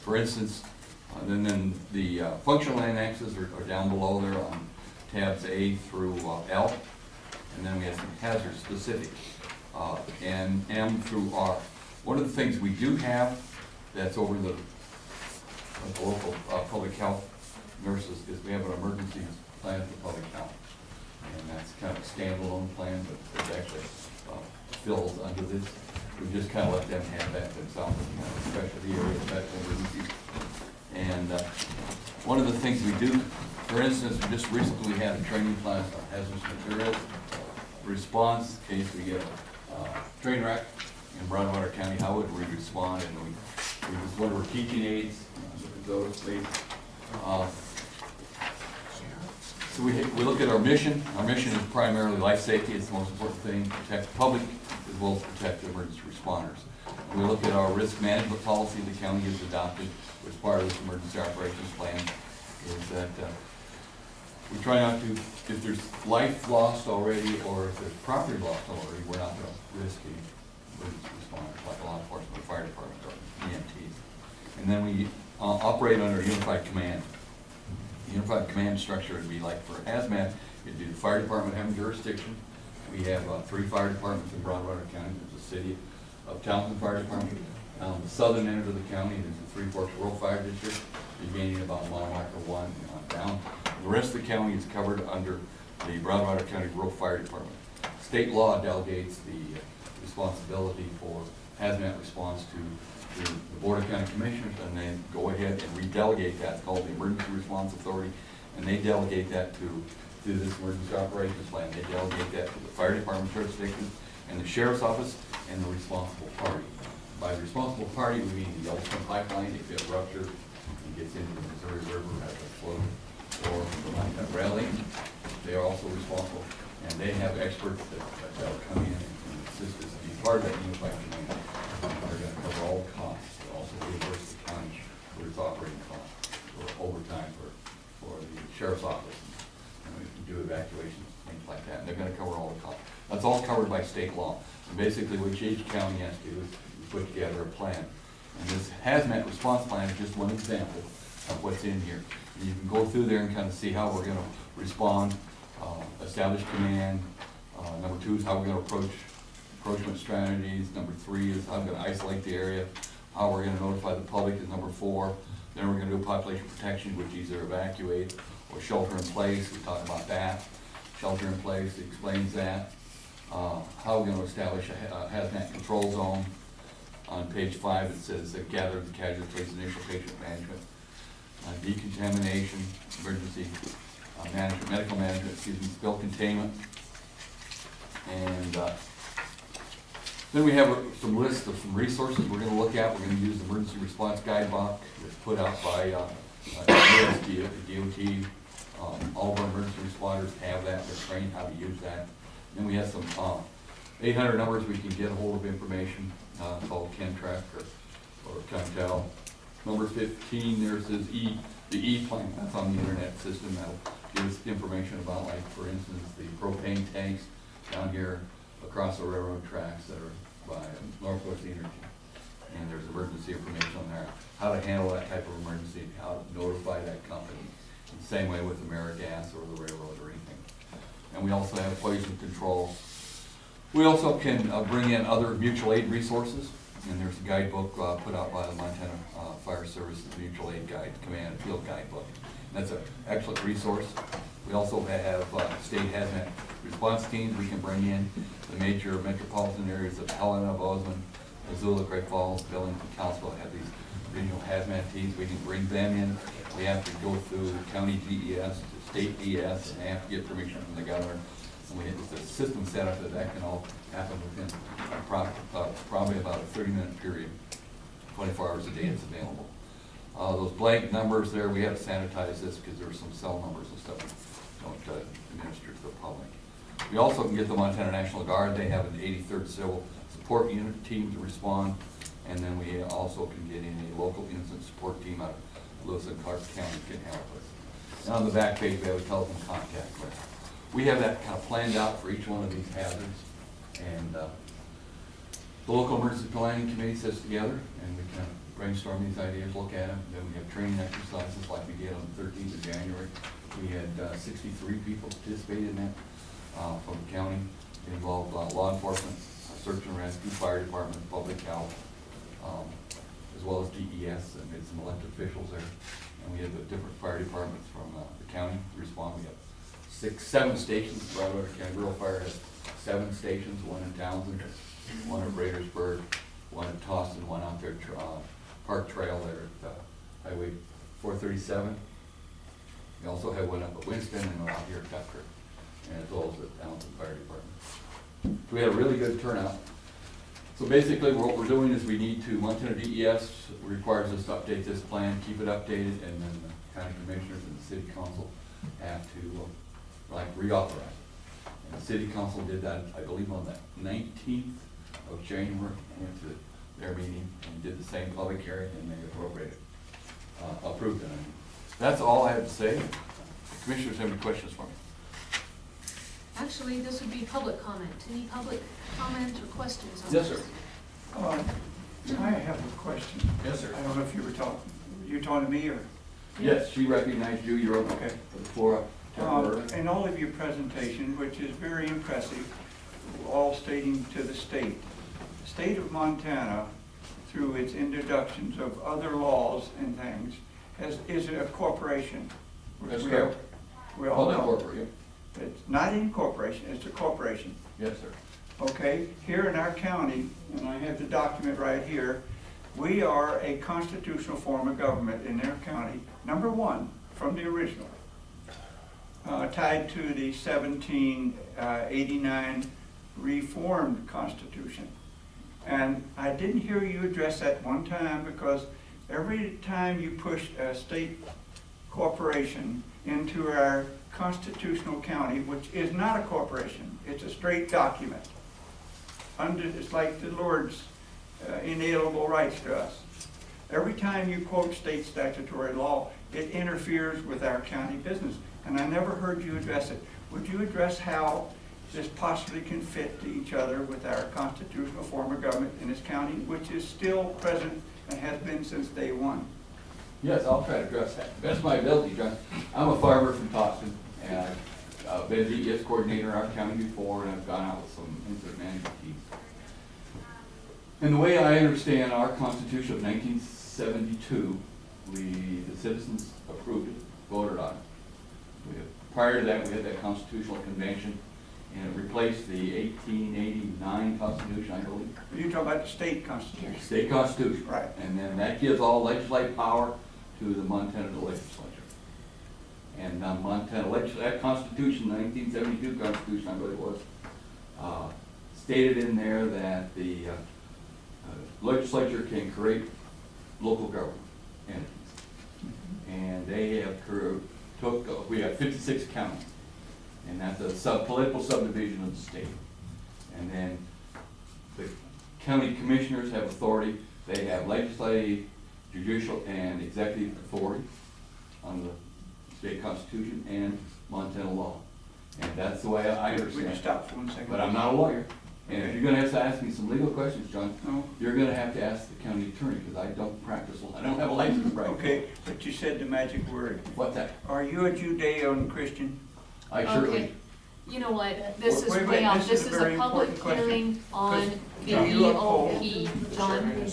For instance, then the functional annexes are down below there on tabs A through L, and then we have some hazard specific, and M through R. One of the things we do have that's over the local public health nurses is we have an emergency plan for public health. And that's kind of a standalone plan, but it actually fills under this. We just kind of let them have that themselves, kind of specialty area, special emergencies. And one of the things we do, for instance, just recently we had a training class on hazardous materials response in case we get a train wreck in Broadwater County. How would we respond? And we just what we're teaching aids, those please. So we look at our mission. Our mission is primarily life safety. It's the most important thing. Protect the public as well as protect the emergency responders. And we look at our risk management policy the county has adopted as part of this emergency operations plan. Is that we try not to, if there's life lost already or if there's property lost already, we're not going to risk emergency responders like law enforcement, fire department, or EMTs. And then we operate under unified command. Unified command structure would be like for hazmat, it'd be the fire department having jurisdiction. We have 3 fire departments in Broadwater County. There's the city of Townsend Fire Department. The southern end of the county, there's the Three Forks Rural Fire District, beginning about mile marker 1 down. The rest of the county is covered under the Broadwater County Rural Fire Department. State law delegates the responsibility for hazmat response to the Board of County Commissioners, and then go ahead and redelegate that. It's called the Emergency Response Authority, and they delegate that to this emergency operations plan. They delegate that to the fire department jurisdiction and the sheriff's office and the responsible party. By the responsible party, we mean the Yellowstone pipeline. If it ruptures and gets into the Missouri River, has a flow, or the railing, they are also responsible, and they have experts that will come in and assist us to be part of that unified command. They're going to cover all costs, also reimburse the county for its operating costs, for overtime for the sheriff's office, and we can do evacuations, things like that. And they're going to cover all the costs. That's all covered by state law. And basically, what each county has to do is put together a plan. And this hazmat response plan is just one example of what's in here. And you can go through there and kind of see how we're going to respond, establish command. Number 2 is how we're going to approachment strategies. Number 3 is how I'm going to isolate the area. How we're gonna notify the public is number 4. Then we're gonna do population protection, which either evacuate or shelter in place. We talk about that. Shelter in place explains that. How we're gonna establish a hazmat control zone. On page 5, it says gather the casualties, initial patient management, decontamination, emergency management, medical management, spill containment. And then we have some lists of some resources we're gonna look at. We're gonna use the emergency response guidebook that's put out by USDOT, DOT. All of our emergency responders have that, they're trained how to use that. Then we have some 800 numbers we can get a hold of information, called Kentrack or Contel. Number 15, there's this the E-plan, that's on the internet system. That'll give us information about, like, for instance, the propane tanks down here across the railroad tracks that are by Northwest Energy. And there's emergency information on there, how to handle that type of emergency, how to notify that company. Same way with AmeriGas or the railroad or anything. And we also have poison control. We also can bring in other mutual aid resources, and there's a guidebook put out by the Montana Fire Service's Mutual Aid Guide, Command and Field Guidebook. And that's an excellent resource. We also have state hazmat response teams we can bring in. The major metropolitan areas of Helena, Bozeman, Missoula, Great Falls, Billings, and Kalispell have these regional hazmat teams. We can bring them in. We have to go through county DES to state DES, and they have to get permission from the governor. And we have a system set up that can all happen within probably about a 30-minute period, 24 hours a day it's available. Those blank numbers there, we have to sanitize this because there are some cell numbers and stuff we don't administer to the public. We also can get the Montana National Guard. They have an 83rd Civil Support Unit team to respond. And then we also can get in a local incident support team out of Lewis and Clark County can help us. And on the back page, we have a telephone contact list. We have that kind of planned out for each one of these hazards. And the local emergency planning committee sits together and we kind of brainstorm these ideas, look at them. Then we have training exercises like we did on the 13th of January. We had 63 people participate in that from the county. It involved law enforcement, search and rescue, fire department, public health, as well as DES, and we had some elected officials there. And we had the different fire departments from the county respond. We have 7 stations. Broadwater County Rural Fire has 7 stations, one in Townsend, one at Radersburg, one at Toston, one out there at Park Trail there at Highway 437. We also have one up at Winston and one out here at Tucker, and as well as the Townsend Fire Department. So we had a really good turnout. So basically what we're doing is we need to, Montana DES requires us to update this plan, keep it updated, and then the county commissioners and the city council have to reauthorize. And the city council did that, I believe, on the 19th of January, went to their meeting and did the same public hearing, and they approved it. That's all I have to say. The commissioners have any questions for me? Actually, this would be public comment. Any public comment or questions on Yes, this? sir. I have a question. Yes, sir. I don't know if you were talking to me or? Yes, she recognized you. You're Okay. for the floor. In all of your presentation, which is very impressive, all stating to the state of Montana, through its introductions of other laws and things, is a corporation. That's We correct. We all Public know. corporate, It's not an incorporation, it's a corporation. yes, sir. Okay, here in our county, and I have the document right here, we are a constitutional form of government in our county, number 1 from the original, tied to the 1789 reformed constitution. And I didn't hear you address that one time, because every time you push a state corporation into our constitutional county, which is not a corporation, it's a straight document. It's like the Lord's inalienable rights to us. Every time you quote state statutory law, it interferes with our county business, and I never heard you address it. Would you address how this possibly can fit to each other with our constitutional form of government in this county, which is still present and has been since day 1? Yes, I'll try to address that. Best of my ability, John. I'm a farmer from Toston, and I've been DES coordinator in our county before, and I've gone out with some incident management teams. And the way I understand our Constitution of 1972, the citizens approved it, voted on it. Prior to that, we had that constitutional convention, and it replaced the 1889 Constitution, I believe. You're talking about the state constitution. State Constitution. Right. And then that gives all legislative power to the Montana legislature. And Montana that Constitution, the 1972 Constitution, I believe it was, stated in there that the legislature can create local government entities. And they have we have 56 counties, and that's a political subdivision of the state. And then the county commissioners have authority. They have legislative, judicial, and executive authority under the state constitution and Montana law. And that's the way I Would understand you it. stop for 1 second? But I'm not a lawyer. And if you're gonna have to ask me some legal questions, John, No. you're gonna have to ask the county attorney, because I don't practice law. I don't have a license to practice. Okay, but you said the magic word. What's that? Are you a Judeo-Christian? I certainly, Okay. You know what, this is Wait, wait, way off, this this is a is a very public important question. hearing on the Do you uphold- EOP, John.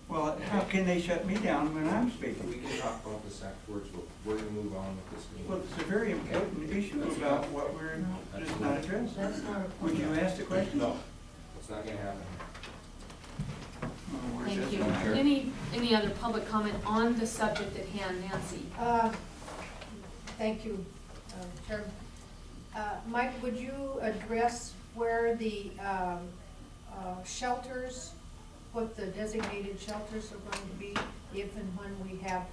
Well, how can they shut me down when I'm speaking? We can talk about this afterwards, but we're gonna move on with this meeting. Well, it's a very important issue about what we're just not addressing. That's not a Would you ask the question? No, it's not gonna happen. Oh, we're Thank just you. not sure. Any other public comment on the subject at hand, Nancy? Thank you, Chair. Mike, would you address where the shelters, what the designated shelters are going to be if and when we have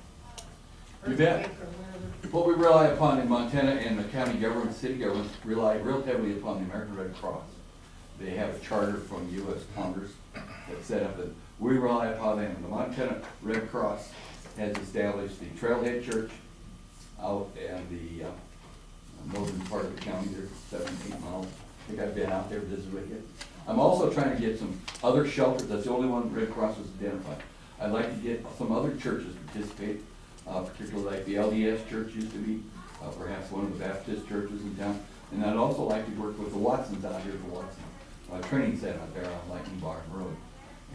You bet. earthquake or whatever? what we rely upon in Montana and the county government, city government, rely real heavily upon the American Red Cross. They have a charter from U.S. Congress that set up that we rely upon them. The Montana Red Cross has established the Trailhead Church out in the northern part of the county, there, 17 miles. I think I've been out there visiting with you. I'm also trying to get some other shelters. That's the only one Red Cross has identified. I'd like to get some other churches to participate, particularly like the LDS church used to be, perhaps one of the Baptist churches in town. And I'd also like to work with the Watsons out here at the Watson Training Center out there on Lightning Barn Road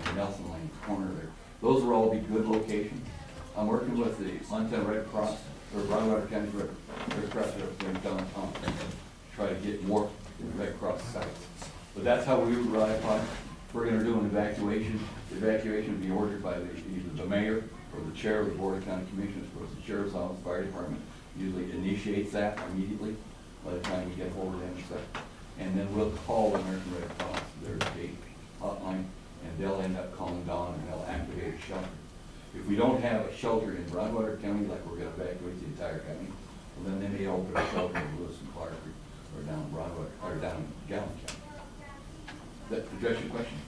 and Nelson Lane corner there. Those will all be good locations. I'm working with the Montana Red Cross, or Broadwater County Red Cross representative downtown, to try to get more Red Cross sites. But that's how we rely upon it. We're gonna do an evacuation. The evacuation will be ordered by either the mayor or the chair of the Board of County Commissioners, or the sheriff's office, fire department usually initiates that immediately by the time we get hold of them and stuff. And then we'll call the American Red Cross, their state hotline, and they'll end up calling down and they'll activate a shelter. If we don't have a shelter in Broadwater County, like we're gonna evacuate the entire county, well, then they may open a shelter in Lewis and Clark or down Broadwater, or down Gallen County. That address your question?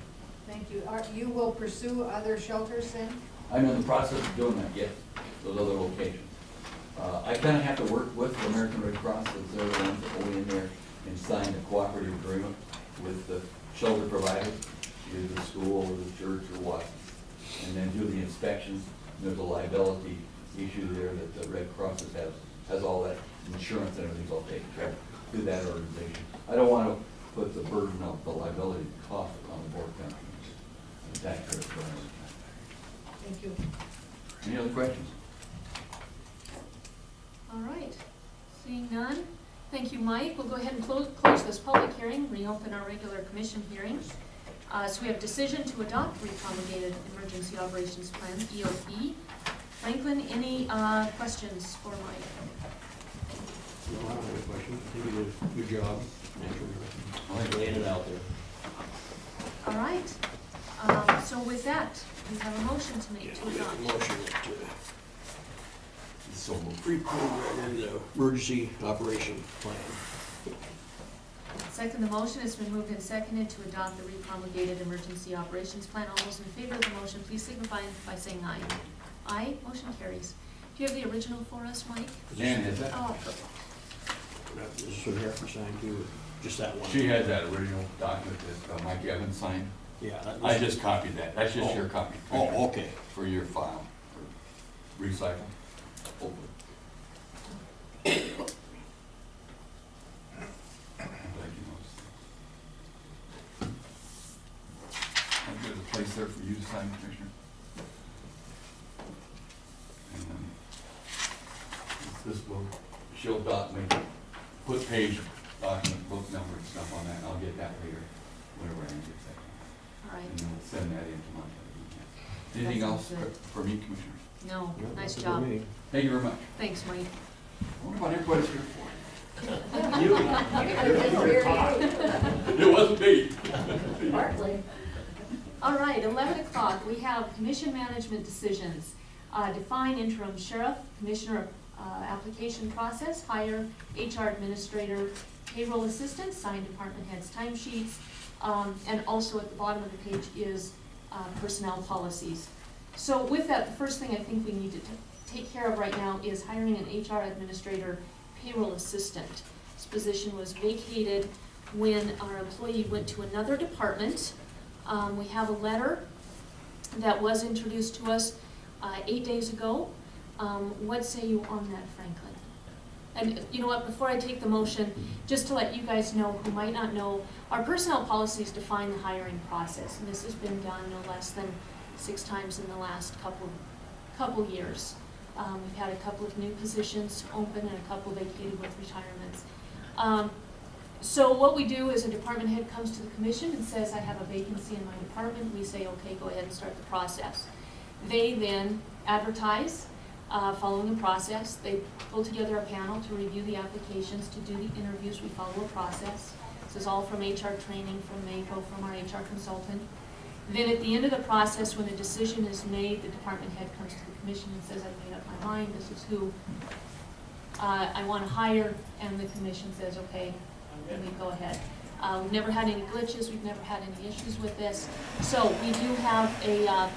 Thank you. You will pursue other shelters then? I'm in the process of doing that, yes, those other locations. I kinda have to work with the American Red Cross, as they're the ones that go in there and sign the cooperative agreement with the shelter provider, either the school or the church or what, and then do the inspections. There's a liability issue there that the Red Cross has all that insurance and everything's all taken care of through that organization. I don't wanna put the burden of the liability cost on the board country. Thank you. Any other questions? All right, seeing none, thank you, Mike. We'll go ahead and close this public hearing, reopen our regular commission hearings. So we have decision to adopt repromulgated emergency operations plan, EOP. Franklin, any questions for Mike? No, I don't have a question. I think you did a good job answering, laying it out there. All right, so with that, we have a motion to make to adopt. Motion to reprogram the emergency operation plan. Second the motion, it's been moved and seconded to adopt the repromulgated emergency operations plan. All those in favor of the motion, please signify by saying aye. Aye, motion carries. Do you have the original for us, Mike? Jan has that? Oh, perfect. This should have to sign too, just that one. She has that original document that Mike Evans signed. Yeah. that I was- just copied that. That's just your copy. Oh, okay. For your file, for recycle. Hopefully. Thank you, Lois. she'll document, put page, document, book number and stuff on that, and I'll get that later, whenever I get that. All right. And then we'll send that in to Montana. Anything That else sounds good. for me, Commissioners? No, Yeah, nice that's a good job. meeting. Thank you very much. Thanks, Mike. I wonder what everybody's here for. You. It wasn't me. Partly. All right, 11 o'clock, we have commission management decisions. Define interim sheriff, commissioner application process, hire HR administrator, payroll assistant, sign department heads' timesheets, and also at the bottom of the page is personnel policies. So with that, the first thing I think we need to take care of right now is hiring an HR administrator, payroll assistant. This position was vacated when our employee went to another department. We have a letter that was introduced to us 8 days ago. What say you on that, Franklin? And you know what, before I take the motion, just to let you guys know who might not know, our personnel policies define the hiring process, and this has been done no less than 6 times in the last couple years. We've had a couple of new positions open and a couple vacated with retirements. So what we do is a department head comes to the commission and says, I have a vacancy in my department. We say, okay, go ahead and start the process. They then advertise, following the process. They pull together a panel to review the applications, to do the interviews. We follow a process. This is all from HR training, from MAPO, from our HR consultant. Then at the end of the process, when a decision is made, the department head comes to the commission and says, I've made up my mind, this is who I want to hire, and the commission says, okay, then we go ahead. We've never had any glitches, we've never had any issues with this. So we do have a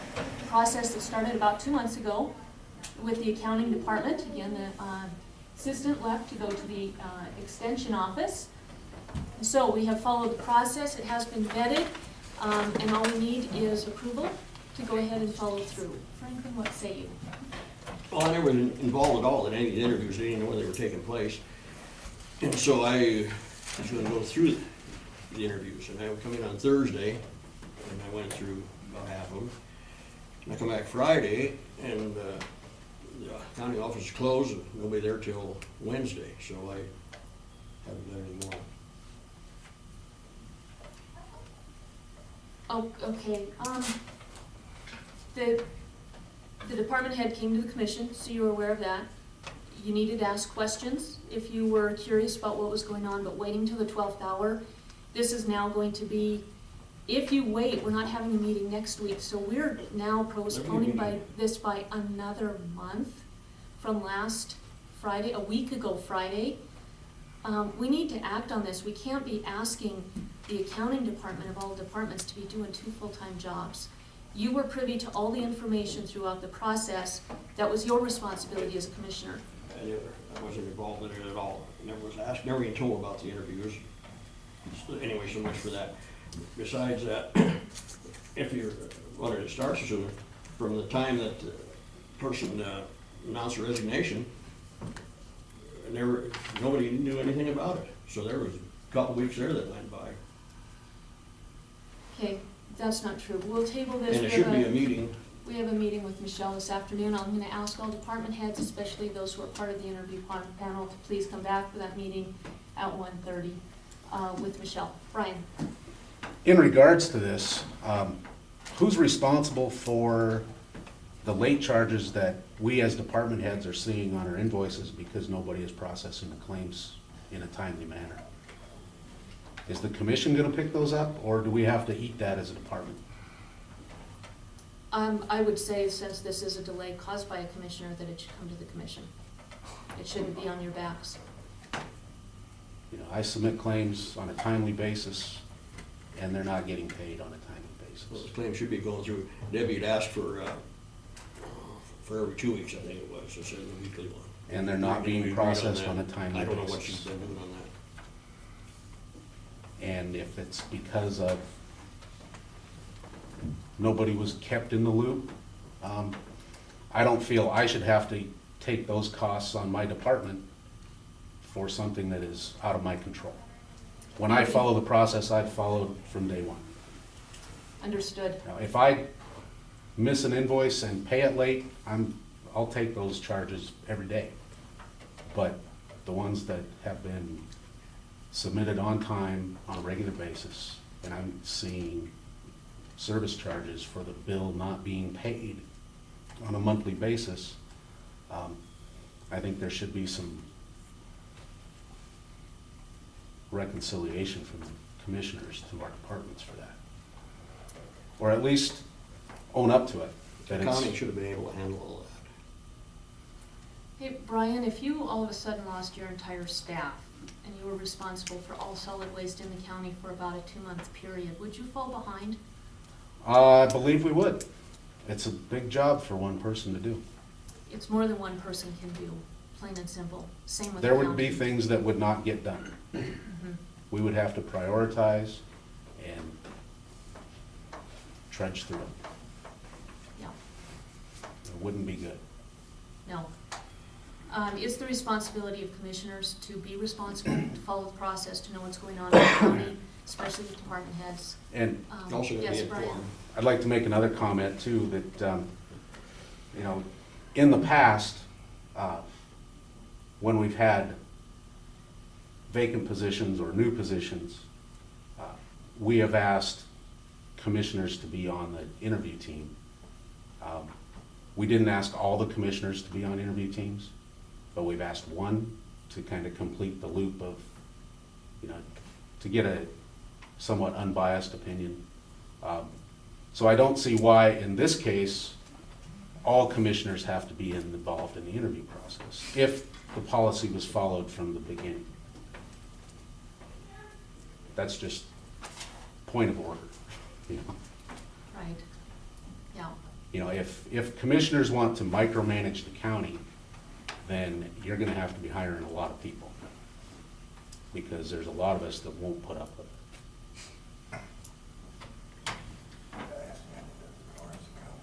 process that started about 2 months ago with the accounting department. Again, the assistant left to go to the extension office. So we have followed the process, it has been vetted, and all we need is approval to go ahead and follow through. Franklin, what say you? Well, I never been involved at all in any of the interviews, I didn't know when they were taking place. And so I was gonna go through the interviews, and I would come in on Thursday, and I went through about half of them. And I come back Friday, and the county office is closed, and nobody there till Wednesday, so I haven't done any more. Oh, okay, the department head came to the commission, so you were aware of that. You needed to ask questions if you were curious about what was going on, but waiting till the 12th hour. This is now going to be, if you wait, we're not having a meeting next week, so we're now postponing this by another month from last Friday, a week ago Friday. We need to act on this. We can't be asking the accounting department of all departments to be doing 2 full-time jobs. You were privy to all the information throughout the process. That was your responsibility as a commissioner. I wasn't involved in it at all, never was asked, never even told about the interviews. So anyway, so much for that. Besides that, if you're wanting to start sooner, from the time that the person announced their resignation, nobody knew anything about it. So there was a couple weeks there that went by. Okay, that's not true. We'll table this. And it should be a meeting. We have a meeting with Michelle this afternoon. I'm gonna ask all department heads, especially those who are part of the interview panel, to please come back for that meeting at 1:30 with Michelle. Brian? In regards to this, who's responsible for the late charges that we as department heads are seeing on our invoices because nobody is processing the claims in a timely manner? Is the commission gonna pick those up, or do we have to eat that as a department? I would say, since this is a delay caused by a commissioner, that it should come to the commission. It shouldn't be on your backs. You know, I submit claims on a timely basis, and they're not getting paid on a timely Well, basis. the claim should be going through, Debbie had asked for every 2 weeks, I think it was, instead of a weekly one. And they're not We being agreed processed that. on a timely I don't know what she's basis. been doing on that. And if it's because of nobody was kept in the loop, I don't feel I should have to take those costs on my department for something that is out of my control. When I follow the process, I've followed from day one. Understood. Now, if I miss an invoice and pay it late, I'll take those charges every day. but the ones that have been submitted on time on a regular basis, and I'm seeing service charges for the bill not being paid on a monthly basis, I think there should be some reconciliation from the commissioners to our departments for that. Or at least own up to it. The that county it's should have been able to handle all that. Hey, Brian, if you all of a sudden lost your entire staff and you were responsible for all solid waste in the county for about a 2-month period, would you fall behind? I believe we would. It's a big job for one person to do. It's more than one person can do, plain and simple. Same with the There county. would be things that would not get done. Mhm. We would have to prioritize and trudge through it. Yeah, It wouldn't be good. no. It's the responsibility of commissioners to be responsible, to follow the process, to know what's going on in the county, especially with department heads. And Also gotta be Yes, Brian. informed. I'd like to make another comment too, that, you know, in the past, when we've had vacant positions or new positions, we have asked commissioners to be on the interview team. We didn't ask all the commissioners to be on interview teams, but we've asked one to kind of complete the loop of, you know, to get a somewhat unbiased opinion. So I don't see why, in this case, all commissioners have to be involved in the interview process, if the policy was followed from the beginning. That's just point of order, you know. Right, yeah. You know, if commissioners want to micromanage the county, then you're gonna have to be hiring a lot of people, because there's a lot of us that won't put up with it.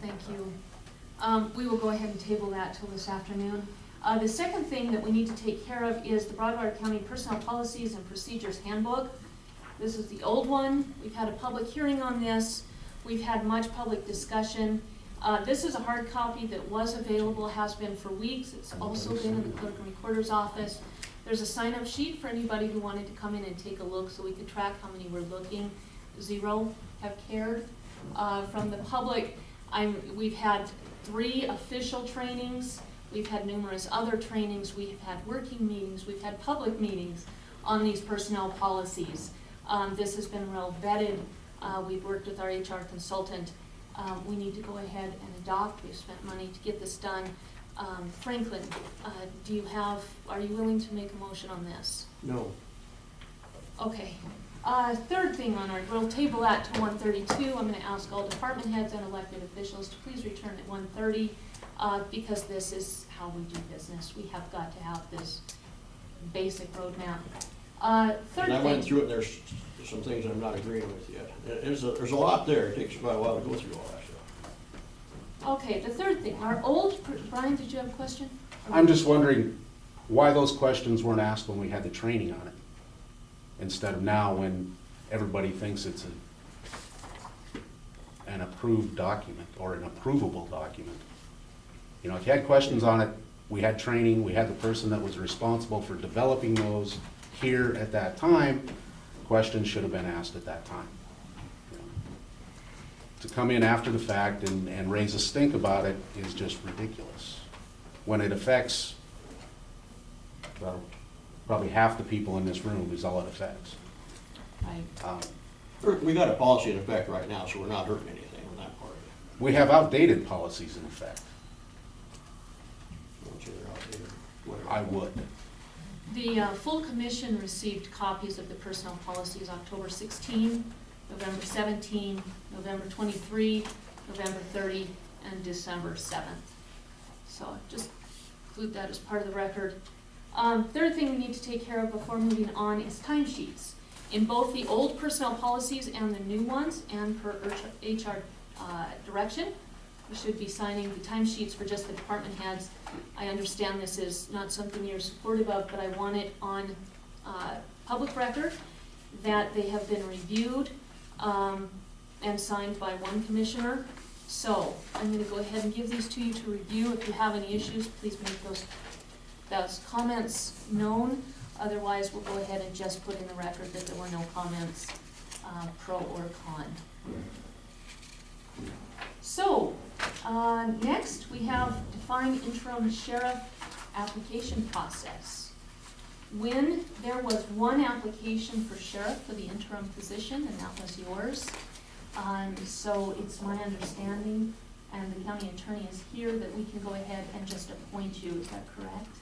Thank you. We will go ahead and table that till this afternoon. The second thing that we need to take care of is the Broadwater County Personnel Policies and Procedures Handbook. This is the old one. We've had a public hearing on this. We've had much public discussion. This is a hard copy that was available, has been for weeks. It's also been in the clerk and recorder's office. There's a sign-up sheet for anybody who wanted to come in and take a look so we could track how many were looking. 0 have cared. From the public, we've had 3 official trainings. We've had numerous other trainings. We've had working meetings. We've had public meetings on these personnel policies. This has been well vetted. We've worked with our HR consultant. We need to go ahead and adopt. We've spent money to get this done. Franklin, are you willing to make a motion on this? No. Okay. Third thing on we'll table that to 1:32. I'm gonna ask all department heads and elected officials to please return at 1:30, because this is how we do business. We have got to have this basic roadmap. Third And I went thing, through it, and there's some things I'm not agreeing with yet. There's a lot there. It takes quite a while to go through all that stuff. okay, the third thing, Brian, did you have a question? I'm just wondering why those questions weren't asked when we had the training on it, instead of now when everybody thinks it's an approved document or an approvable document. You know, if you had questions on it, we had training, we had the person that was responsible for developing those here at that time. Questions should have been asked at that time. You know, to come in after the fact and raise a stink about it is just ridiculous, when it affects, well, probably half the people in this room is all it affects. Right. We got a policy in effect right now, so we're not hurting anything on that part of it. We have outdated policies in effect. I won't say they're outdated, whatever. I would. The full commission received copies of the personnel policies October 16, November 17, November 23, November 30, and December 7th. So just include that as part of the record. Third thing we need to take care of before moving on is timesheets. In both the old personnel policies and the new ones, and per HR direction, we should be signing the timesheets for just the department heads. I understand this is not something you're supportive of, but I want it on public record that they have been reviewed and signed by one commissioner. So I'm going to go ahead and give these to you to review. If you have any issues, please make those those comments known. Otherwise, we'll go ahead and just put in the record that there were no comments, pro or con. So, next we have define interim sheriff application process. When there was one application for sheriff for the interim position, and that was yours. So it's my understanding, and the county attorney is here, that we can go ahead and just appoint you, is that correct?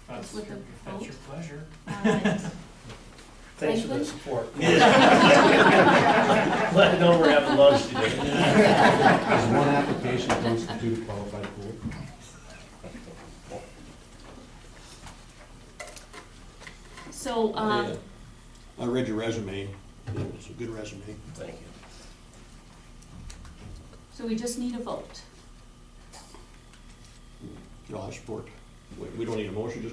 That's With your, a that's vote? your pleasure. All right. Thanks for the Franklin? support. Let it know we're having lunch today. Does one application constitute a qualified pool? So, I read your resume, it's a good resume. Thank you. so we just need a vote. No, I support. We don't need a motion,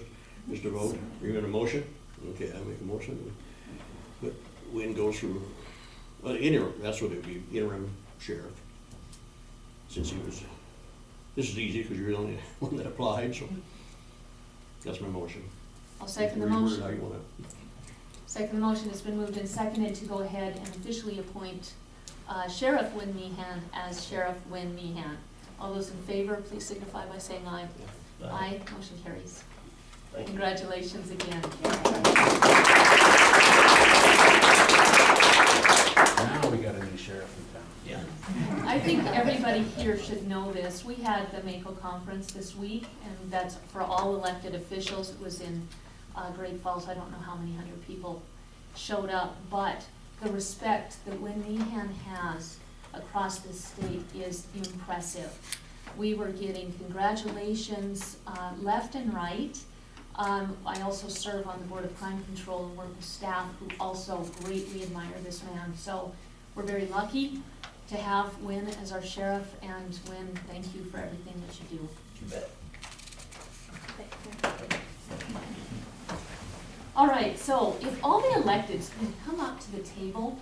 just a vote. Are you in a motion? Okay, I make a motion. But Wynn goes from, well, interim, that's what it would be, interim sheriff. Since he was, this is easy because you're the only one that applied, so that's my motion. I'll second the You can reword it motion. how you wanna. Second motion has been moved and seconded to go ahead and officially appoint Sheriff Wynn Meehan as Sheriff Wynn Meehan. All those in favor, please signify by saying aye. Aye, motion carries. Thank you. Congratulations again. Now we got a new sheriff in town. Yeah. I think everybody here should know this. We had the Mako conference this week, and that's for all elected officials. It was in Great Falls. I don't know how many hundred people showed up, but the respect that Wynn Meehan has across the state is impressive. We were getting congratulations left and right. I also serve on the Board of Crime Control and work with staff who also greatly admire this man. So we're very lucky to have Wynn as our sheriff, and Wynn, thank you for everything that you do. You bet. All right, so if all the electeds can come up to the table,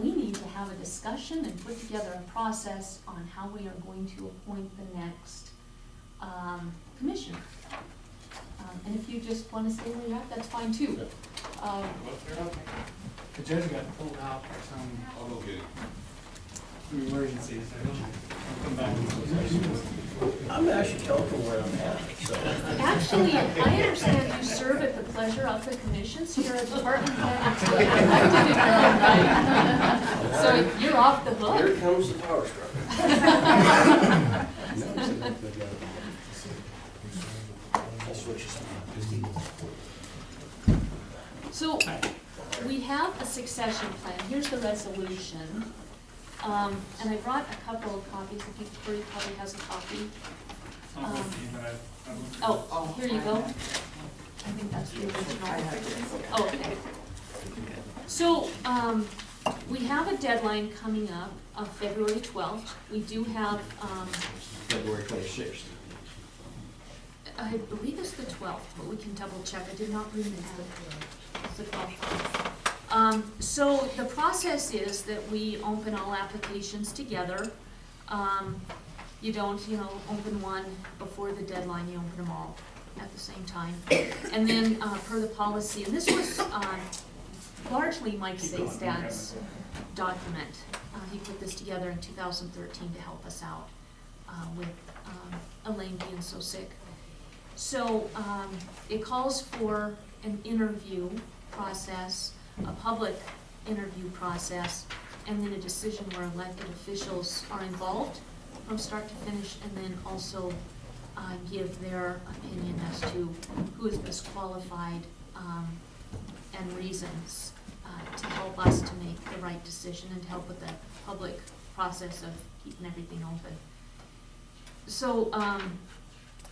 we need to have a discussion and put together a process on how we are going to appoint the next commissioner. And if you just want to stay where you're at, that's fine too. The judge got pulled out for some emergency, so he'll come back. I'm actually comfortable where I'm at, so. Actually, I understand you serve at the pleasure of the commission, so you're a department head until you're elected in your own right. So you're off the hook. Here comes the power struggle. I'll switch this on. So we have a succession plan. Here's the resolution. And I brought a couple of copies, if you, Cory probably has a copy. Not with me, but I looked at it. Oh, here you go. I think that's the original. Oh, okay. So, we have a deadline coming up of February 12th. We do have, February 26th. I believe it's the 12th, but we can double check. I did not bring the It's the 12th. So the process is that we open all applications together. You don't, open one before the deadline, you open them all at the same time. And then, per the policy, and this was, largely Mike Saystad's document. He put this together in 2013 to help us out, with, Elaine being so sick. So, it calls for an interview process, a public interview process, and then a decision where elected officials are involved from start to finish, and then also give their opinion as to who is best qualified, and reasons to help us to make the right decision and to help with the public process of keeping everything open. So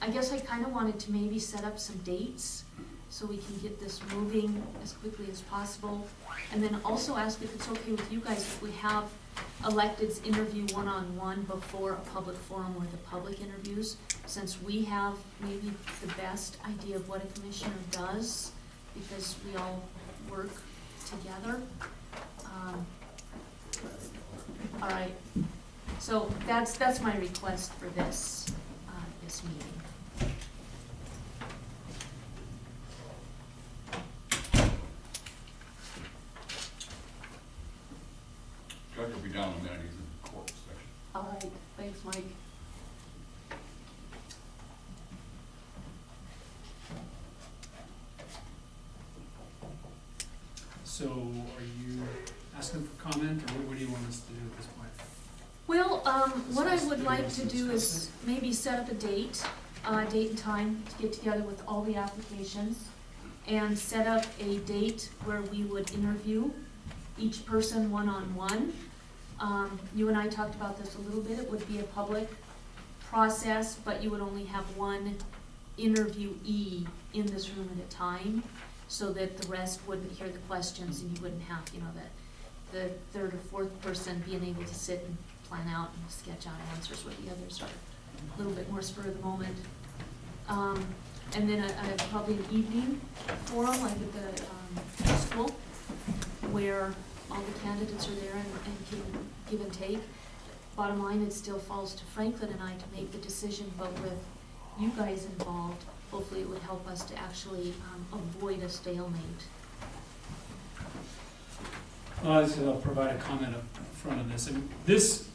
I guess I kind of wanted to maybe set up some dates so we can get this moving as quickly as possible. And then also ask if it's okay with you guys if we have electeds interview one-on-one before a public forum where the public interviews, since we have maybe the best idea of what a commissioner does, because we all work together. All right, so that's my request for this, this meeting. So are you asking for comment, or what do you want us to do at this point? Well, what I would like to do is maybe set up a date and time to get together with all the applications and set up a date where we would interview each person one-on-one. You and I talked about this a little bit. It would be a public process, but you would only have one interviewee in this room at a time, so that the rest wouldn't hear the questions and you wouldn't have, the third or fourth person being able to sit and plan out and sketch out answers where the others are a little bit more spur of the moment. And then probably an evening forum, like at the school, where all the candidates are there and can give and take. Bottom line, it still falls to Franklin and I to make the decision, but with you guys involved, hopefully it would help us to actually avoid a stalemate. I'll provide a comment up front of this. I mean, this,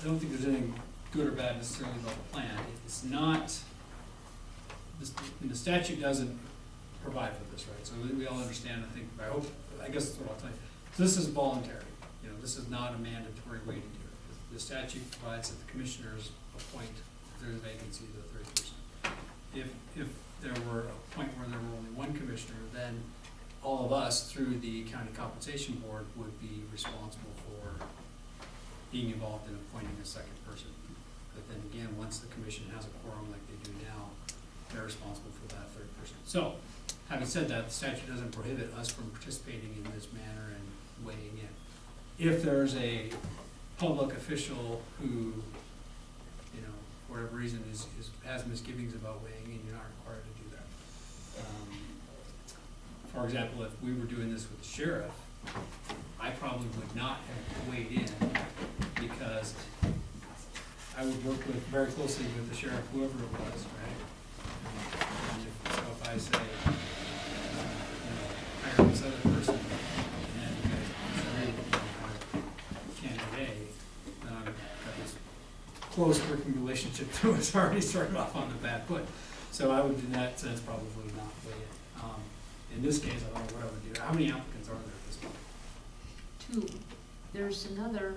I don't think there's anything good or bad necessarily about the plan. It's not, the statute doesn't provide for this, right? So we all understand, I guess that's what I'll tell you. This is voluntary. This is not a mandatory way to do it. The statute provides that the commissioners appoint, if there's a vacancy, the third person. If there were a point where there were only one commissioner, then all of us through the county compensation board would be responsible for being involved in appointing a second person. But then again, once the commission has a quorum like they do now, they're responsible for that third person. So, having said that, the statute doesn't prohibit us from participating in this manner and weighing in. If there's a public official who, for whatever reason has misgivings about weighing in, you're not required to do that. For example, if we were doing this with the sheriff, I probably would not have weighed in because I would work very closely with the sheriff, whoever it was, right? So if I say, hire this other person, and you guys disagree with candidate A, then I've got this close working relationship that was already started off on the bad foot. So I would, in that sense, probably not weigh in. In this case, I don't know what I would do. How many applicants are there at this point? 2. There's another,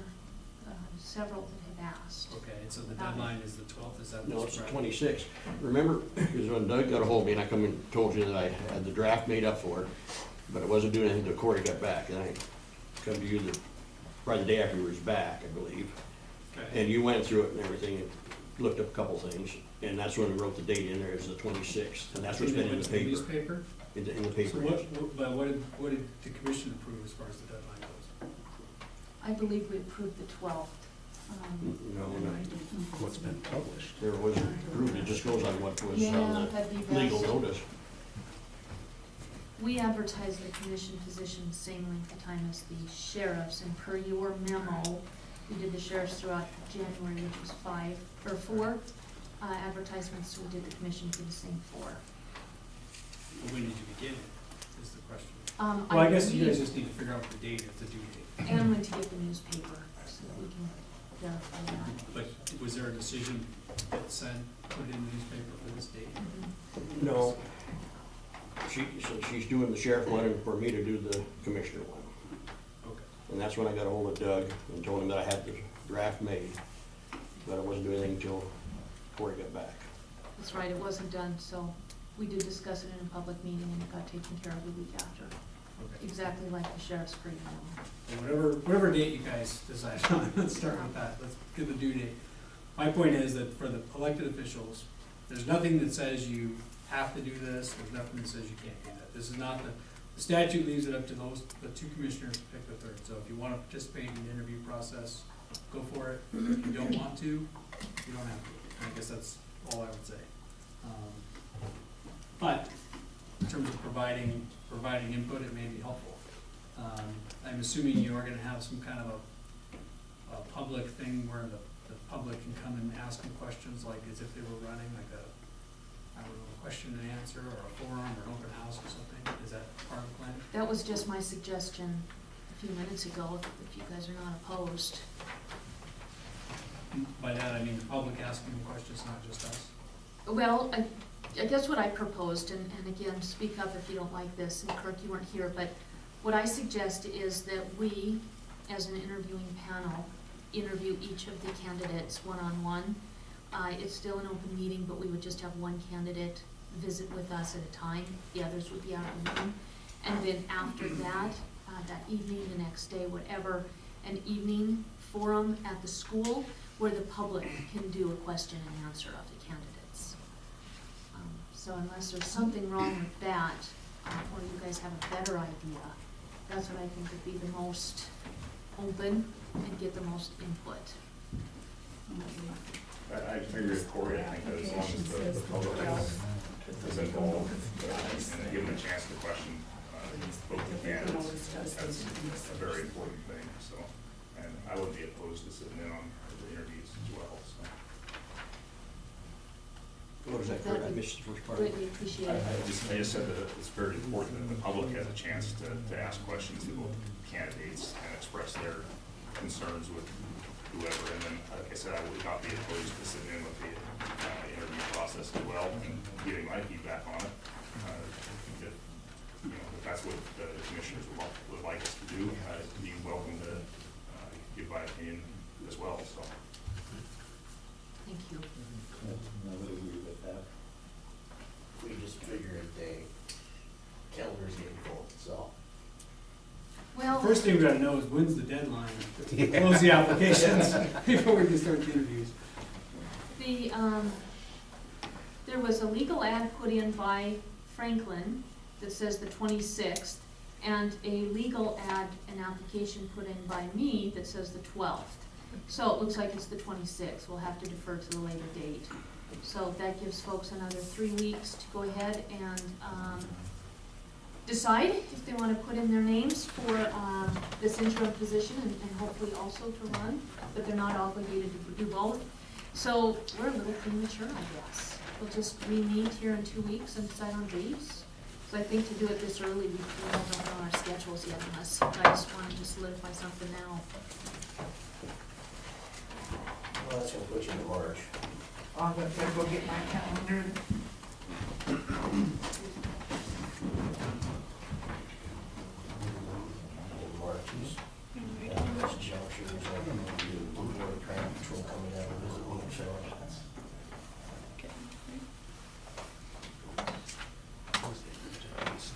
several that have asked. Okay, and so the deadline is the 12th, is that? No, it's the 26th. Remember, because when Doug got a hold of me and I come and told you that I had the draft made up for it, but it wasn't doing anything until Corey got back, and I come to you probably the day after he was back, I believe. Okay. And you went through it and everything, and looked up a couple things, and that's when we wrote the date in there, is the 26th, and that's what's been in the paper. Newspaper? In the So paper. what did the commission approve as far as the deadline goes? I believe we approved the 12th. No, What's been published? there wasn't approved, it just goes on what was Yeah, on that'd be the legal best. notice. We advertised the commission position same length of time as the sheriffs, and per your memo, we did the sheriffs throughout January, which was 4 advertisements, so we did the commission for the same 4. When did you begin it, is the question. I Well, I guess you believe guys just need to figure out the date of the due date. And when to get the newspaper, so that we can verify that. But was there a decision that said, put it in the newspaper for this date? No. She's doing the sheriff one and for me to do the commissioner one. Okay. And that's when I got ahold of Doug and told him that I had the draft made, but I wasn't doing anything until Corey got back. That's right, it wasn't done, so we did discuss it in a public meeting and it got taken care of the week after. Okay. Exactly like the sheriff's pre Well, whatever date you guys decide on, let's start with that, let's get the due date. My point is that for the elected officials, there's nothing that says you have to do this, there's nothing that says you can't do that. This is not the statute leaves it up to the 2 commissioners to pick the third. So if you wanna participate in the interview process, go for it. If you don't want to, you don't have to. I guess that's all I would say. But in terms of providing input, it may be helpful. I'm assuming you are gonna have some kind of a public thing where the public can come and ask them questions, like as if they were running like a question and answer, or a forum, or an open house or something. Is that part of the plan? That was just my suggestion a few minutes ago, if you guys are not opposed. By that, I mean the public asking them questions, not just us. Well, I guess what I proposed, and again, speak up if you don't like this, and Kirk, you weren't here, but what I suggest is that we, as an interviewing panel, interview each of the candidates one-on-one. It's still an open meeting, but we would just have one candidate visit with us at a time. The others would be out of the room. And then after that, that evening, the next day, whatever, an evening forum at the school where the public can do a question and answer of the candidates. So unless there's something wrong with that, or you guys have a better idea, that's what I think would be the most open and get the most input. I agree with Corey. I think that as long as the public is involved and give them a chance to question both the candidates, that's a very important thing. So, and I would be opposed to sitting in on the interviews as well. So. What was that, Kurt? I missed the first part. Greatly appreciate it. I just said that it's very important that the public has a chance to ask questions to both candidates and express their concerns with whoever. And then, like I said, I would not be opposed to sitting in with the interview process as well and getting my feedback on it. If that's what the commissioners would like us to do, I'd be welcome to give my opinion as well. So. Thank you. I would agree with that. We just figured the calendar's getting full, so. Well, First thing we gotta know is when's the deadline to close the applications before we can start the interviews. there was a legal ad put in by Franklin that says the 26th, and a legal ad, an application put in by me that says the 12th. So it looks like it's the 26th. We'll have to defer to the later date. So that gives folks another 3 weeks to go ahead and decide if they want to put in their names for this interim position and hopefully also to run, but they're not obligated to do both. So we're a little premature, I guess. We'll just re-meet here in 2 weeks and decide on dates. So I think to do it this early, we don't know our schedules yet unless you guys wanted to solidify something now. Well, that's gonna put you in March. I'm gonna go get my calendar. In March is, this juncture, there's like a board of crime patrol coming out and visit me, so.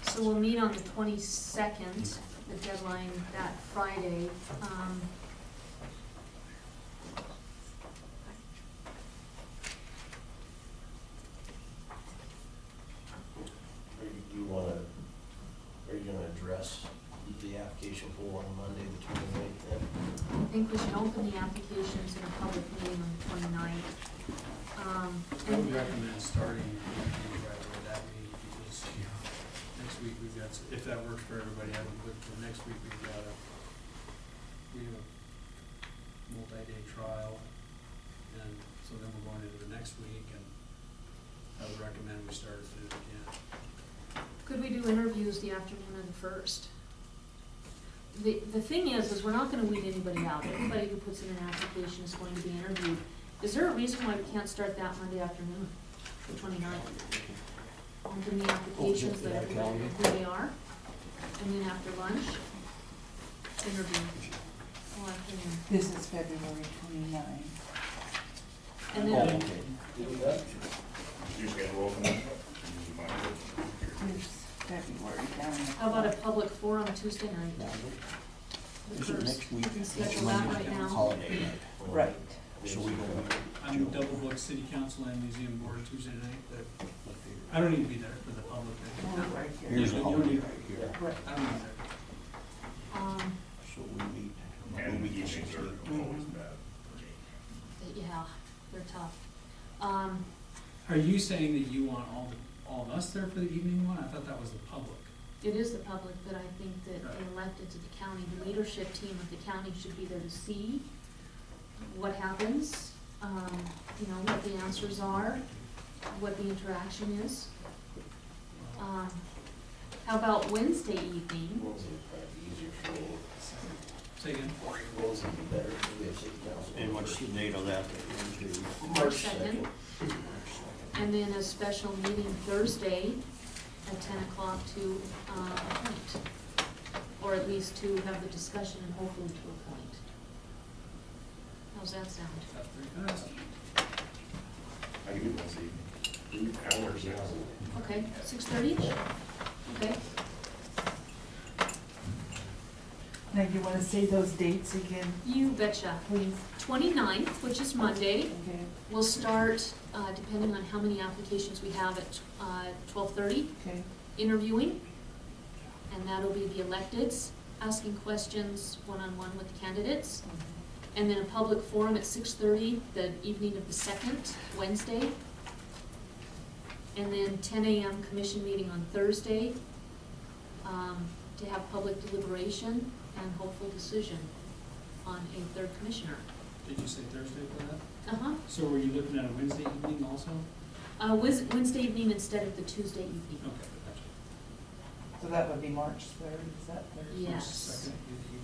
So we'll meet on the 22nd, the deadline that Friday. Are you gonna address the application pool on Monday, the 29th then? I think we should open the applications in a public meeting on the 29th. I would recommend starting right away that week, because next week we've got, if that works for everybody, I would look for next week, we have a multi-day trial, and so then we're going into the next week, and I would recommend we start as soon as we can. Could we do interviews the afternoon of the 1st? The thing is we're not gonna weed anybody out. Everybody who puts in an application is going to be interviewed. Is there a reason why we can't start that Monday afternoon, the 29th? Open the applications, let everybody know who they are, and then after lunch, interview. All afternoon. This is February 29th. And then, You schedule open. Here's February down the. how about a public forum Tuesday night? The Is it 1st. next week? We can Next schedule that Monday's right now. holiday night. Right. So we don't. I'm double booked city council and museum board Tuesday night, but I don't need to be there for the public. Oh, right here. Here's You the don't holiday need- right here. Right. I don't need there. So we meet. And we'll meet meetings the are 16th. always bad for me. Yeah, they're tough. Are you saying that you want all of us there for the evening one? I thought that was the public. It is the public, but I think that the elected to the county, the leadership team of the county should be there to see what happens, what the answers are, what the interaction is. How about Wednesday evening? Wednesday would probably be easier for me. Say again? Wednesday would be better, because we have city council. And what's the date of that? March 2nd. And then a special meeting Thursday at 10 o'clock to appoint. or at least to have the discussion and hopefully to appoint. How's that sound? That's pretty fast. I can do Wednesday evening. Calendars, yeah. Okay, 6:30? Okay. Now, you wanna say those dates again, You betcha. please? 29th, which is Monday, Okay, we'll start, depending on how many applications we have, at 12:30, okay. interviewing. And that'll be the electeds, asking questions one-on-one with the candidates. And then a public forum at 6:30, the evening of the 2nd, Wednesday. And then 10 a.m. commission meeting on Thursday, to have public deliberation and hopeful decision on a third commissioner. Did you say Thursday for that? Uh-huh. So were you looking at a Wednesday evening also? Wednesday evening instead of the Tuesday evening. Okay, gotcha. So that would be March 3rd, is that Thursday? Yes. Second, evening,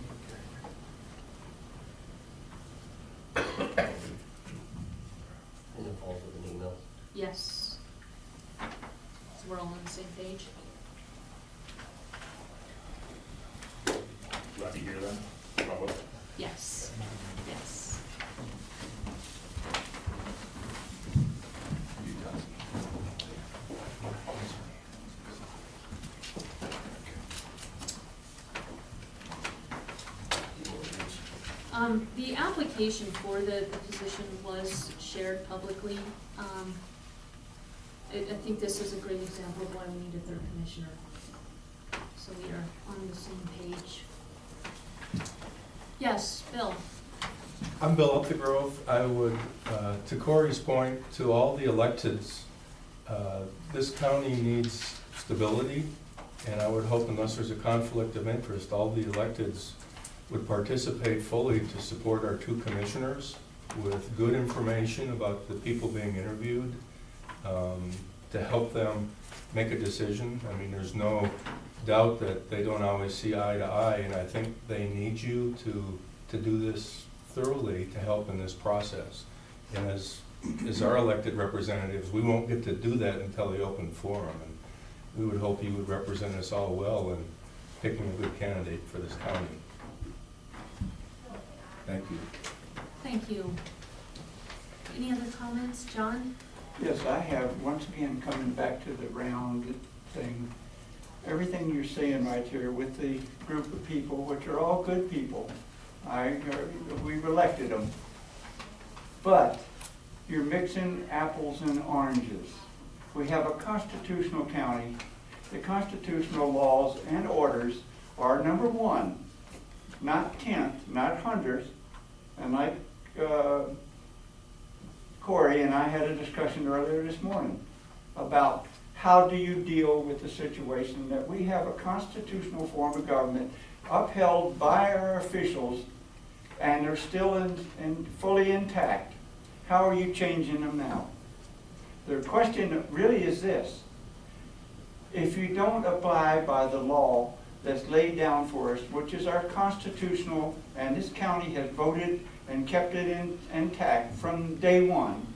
And then follow with an email. Yes. So we're all on the same page? Do I have to hear them? Probably. Yes. Yes. You got it. The application for the position was shared publicly. I think this is a great example of why we need a third commissioner. So we are on the same page. Yes, Bill? I'm Bill Upthegrove. I would, to Corey's point, to all the electeds, this county needs stability, and I would hope, unless there's a conflict of interest, all the electeds would participate fully to support our two commissioners with good information about the people being interviewed, to help them make a decision. I mean, there's no doubt that they don't always see eye to eye, and I think they need you to do this thoroughly to help in this process. And as our elected representatives, we won't get to do that until the open forum, and we would hope you would represent us all well in picking a good candidate for this county. Thank you. Thank you. Any other comments, John? Yes, I have, once again, coming back to the round thing. Everything you're saying right here with the group of people, which are all good people, we've elected them. But you're mixing apples and oranges. We have a constitutional county. The constitutional laws and orders are number one, not 10th, not 100th. And like Corey and I had a discussion earlier this morning about how do you deal with the situation that we have a constitutional form of government upheld by our officials and they're still fully intact. How are you changing them now? The question really is this: if you don't abide by the law that's laid down for us, which is our constitutional, and this county has voted and kept it intact from day one.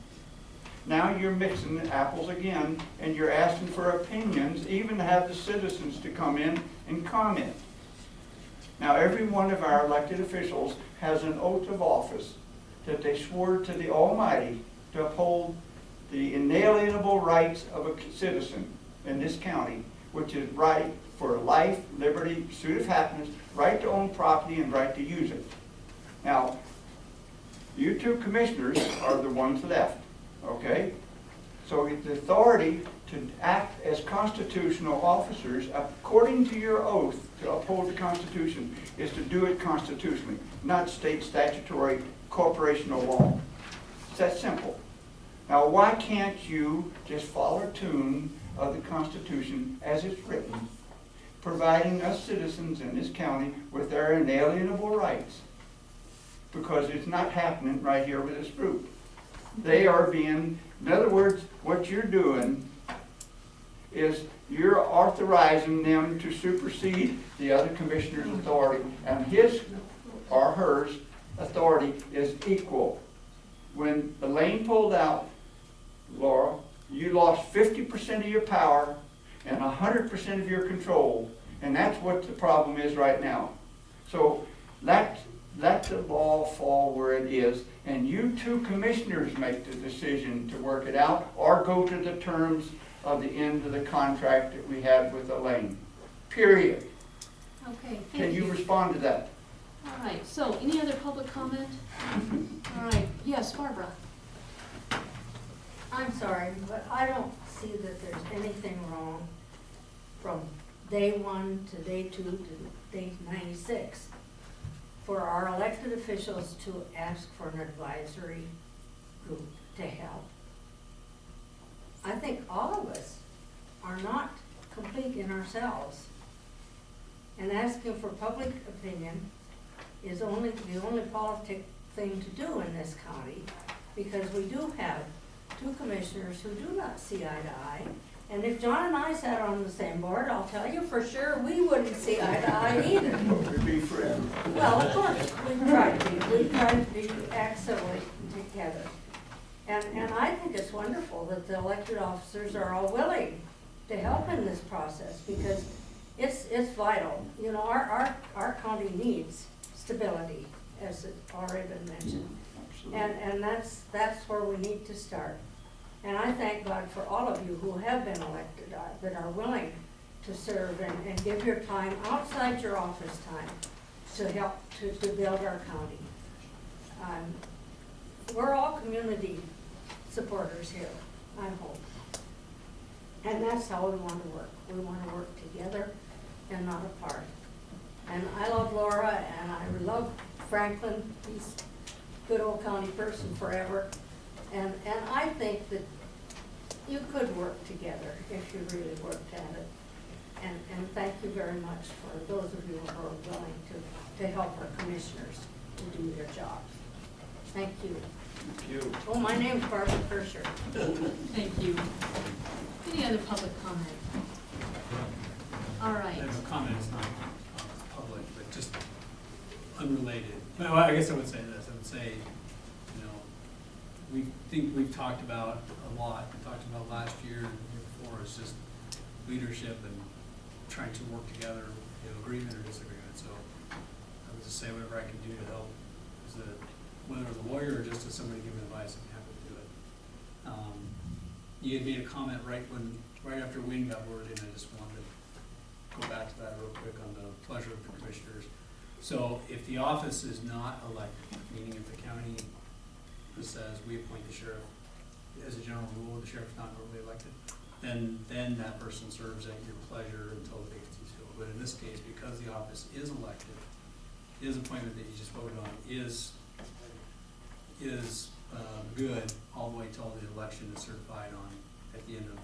Now you're mixing the apples again, and you're asking for opinions, even to have the citizens to come in and comment. Now every one of our elected officials has an oath of office that they swore to the Almighty to uphold the inalienable rights of a citizen in this county, which is right for life, liberty, pursuit of happiness, right to own property, and right to use it. Now, you two commissioners are the ones left, okay? So the authority to act as constitutional officers, according to your oath to uphold the Constitution, is to do it constitutionally, not state statutory corporational law. It's that simple. Now, why can't you just follow tune of the Constitution as it's written, providing us citizens in this county with our inalienable rights? Because it's not happening right here with this group. They are being, in other words, what you're doing is you're authorizing them to supersede the other commissioner's authority, and his or hers authority is equal. When Elaine pulled out, Laura, you lost 50% of your power and 100% of your control, And that's what the problem is right now. So let the ball fall where it is, and you two commissioners make the decision to work it out, or go to the terms of the end of the contract that we have with Elaine. Period. Okay, Can thank you you. respond to that? All right, so any other public comment? All right, yes, Barbara. I'm sorry, but I don't see that there's anything wrong from day one to day 2 to day 96 for our elected officials to ask for an advisory group to help. I think all of us are not complete in ourselves. And asking for public opinion is the only politic thing to do in this county, because we do have 2 commissioners who do not see eye to eye. And if John and I sat on the same board, I'll tell you for sure, we wouldn't see eye to eye either. We'd be friends. Well, of course, we try to act civilly together. And I think it's wonderful that the elected officers are all willing to help in this process, because it's vital. You know, our county needs stability, as it's already been mentioned. And that's where we need to start. And I thank God for all of you who have been elected, that are willing to serve and give your time outside your office time to help to build our county. We're all community supporters here, I hope. And that's how we want to work. We want to work together and not apart. And I love Laura, and I love Franklin. He's a good old county person forever. And I think that you could work together if you really worked at it. And thank you very much for those of you who are willing to help our commissioners to do their jobs. Thank you. Thank you. Oh, my name's Barbara Kirscher. Thank you. Any other public comment? All I right. have a comment, it's not public, but just unrelated. Well, I guess I would say this, I would say, you know, we've talked about a lot, we talked about last year and the year before, it's just leadership and trying to work together, you know, agreement or disagreement. So I would just say whatever I can do to help, whether as a lawyer or just as somebody giving advice, I'm happy to do it. You had made a comment right after Wayne got worded, and I just wanted to go back to that real quick on the pleasure of the commissioners. So if the office is not elected, meaning if the county says we appoint the sheriff, as a general rule, the sheriff's not normally elected, then that person serves at your pleasure until the vacancy is filled. But in this case, because the office is elected, his appointment that you just voted on is good all the way till the election is certified on at the end of,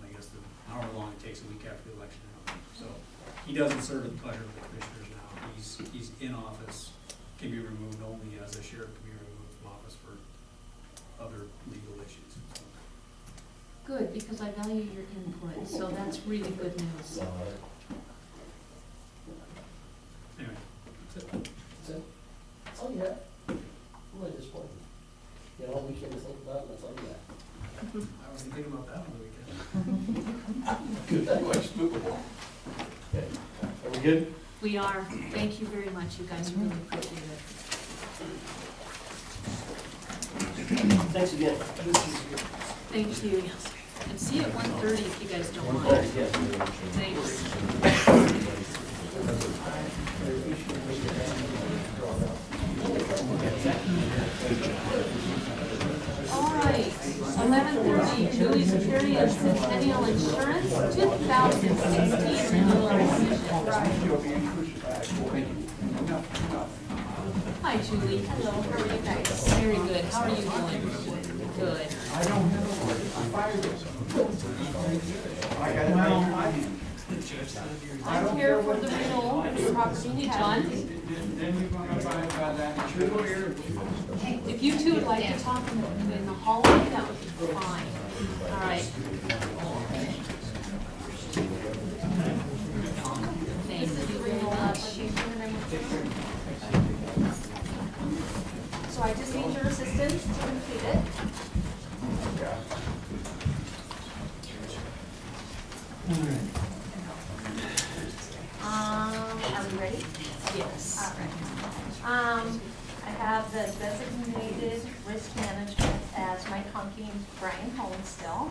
I guess, however long it takes a week after the election. So he doesn't serve at the pleasure of the commissioners now. He's in office, can be removed only as a sheriff can be removed from office for other legal issues. So. Good, because I value your input, so that's really good news. Anyway, that's it. That's all you have. I'm really disappointed. You know, all weekend to think about, that's all you got. I wasn't thinking about that on the weekend. Good, that way, spookable. Okay. Are we good? We are. Thank you very much, you guys. Really appreciate it. Thanks again. Thank you. And see you at 1:30 if you guys don't mind. Yes. Thanks. All right, 11:30, Julie Security and Centennial Insurance, 2016 renewal decision. Hi, Julie. Hello, how are you guys? Very good. How are you doing? Good. I'm here for the renewal of the property. Hey, John. Then you're gonna abide by that. If you two would like to talk in the hallway, that would be fine. All right. Thank you very much. So I just need your assistance to complete it. you ready? Yes. All right. I have the designated risk management as Mike Honky and Brian Holmes still.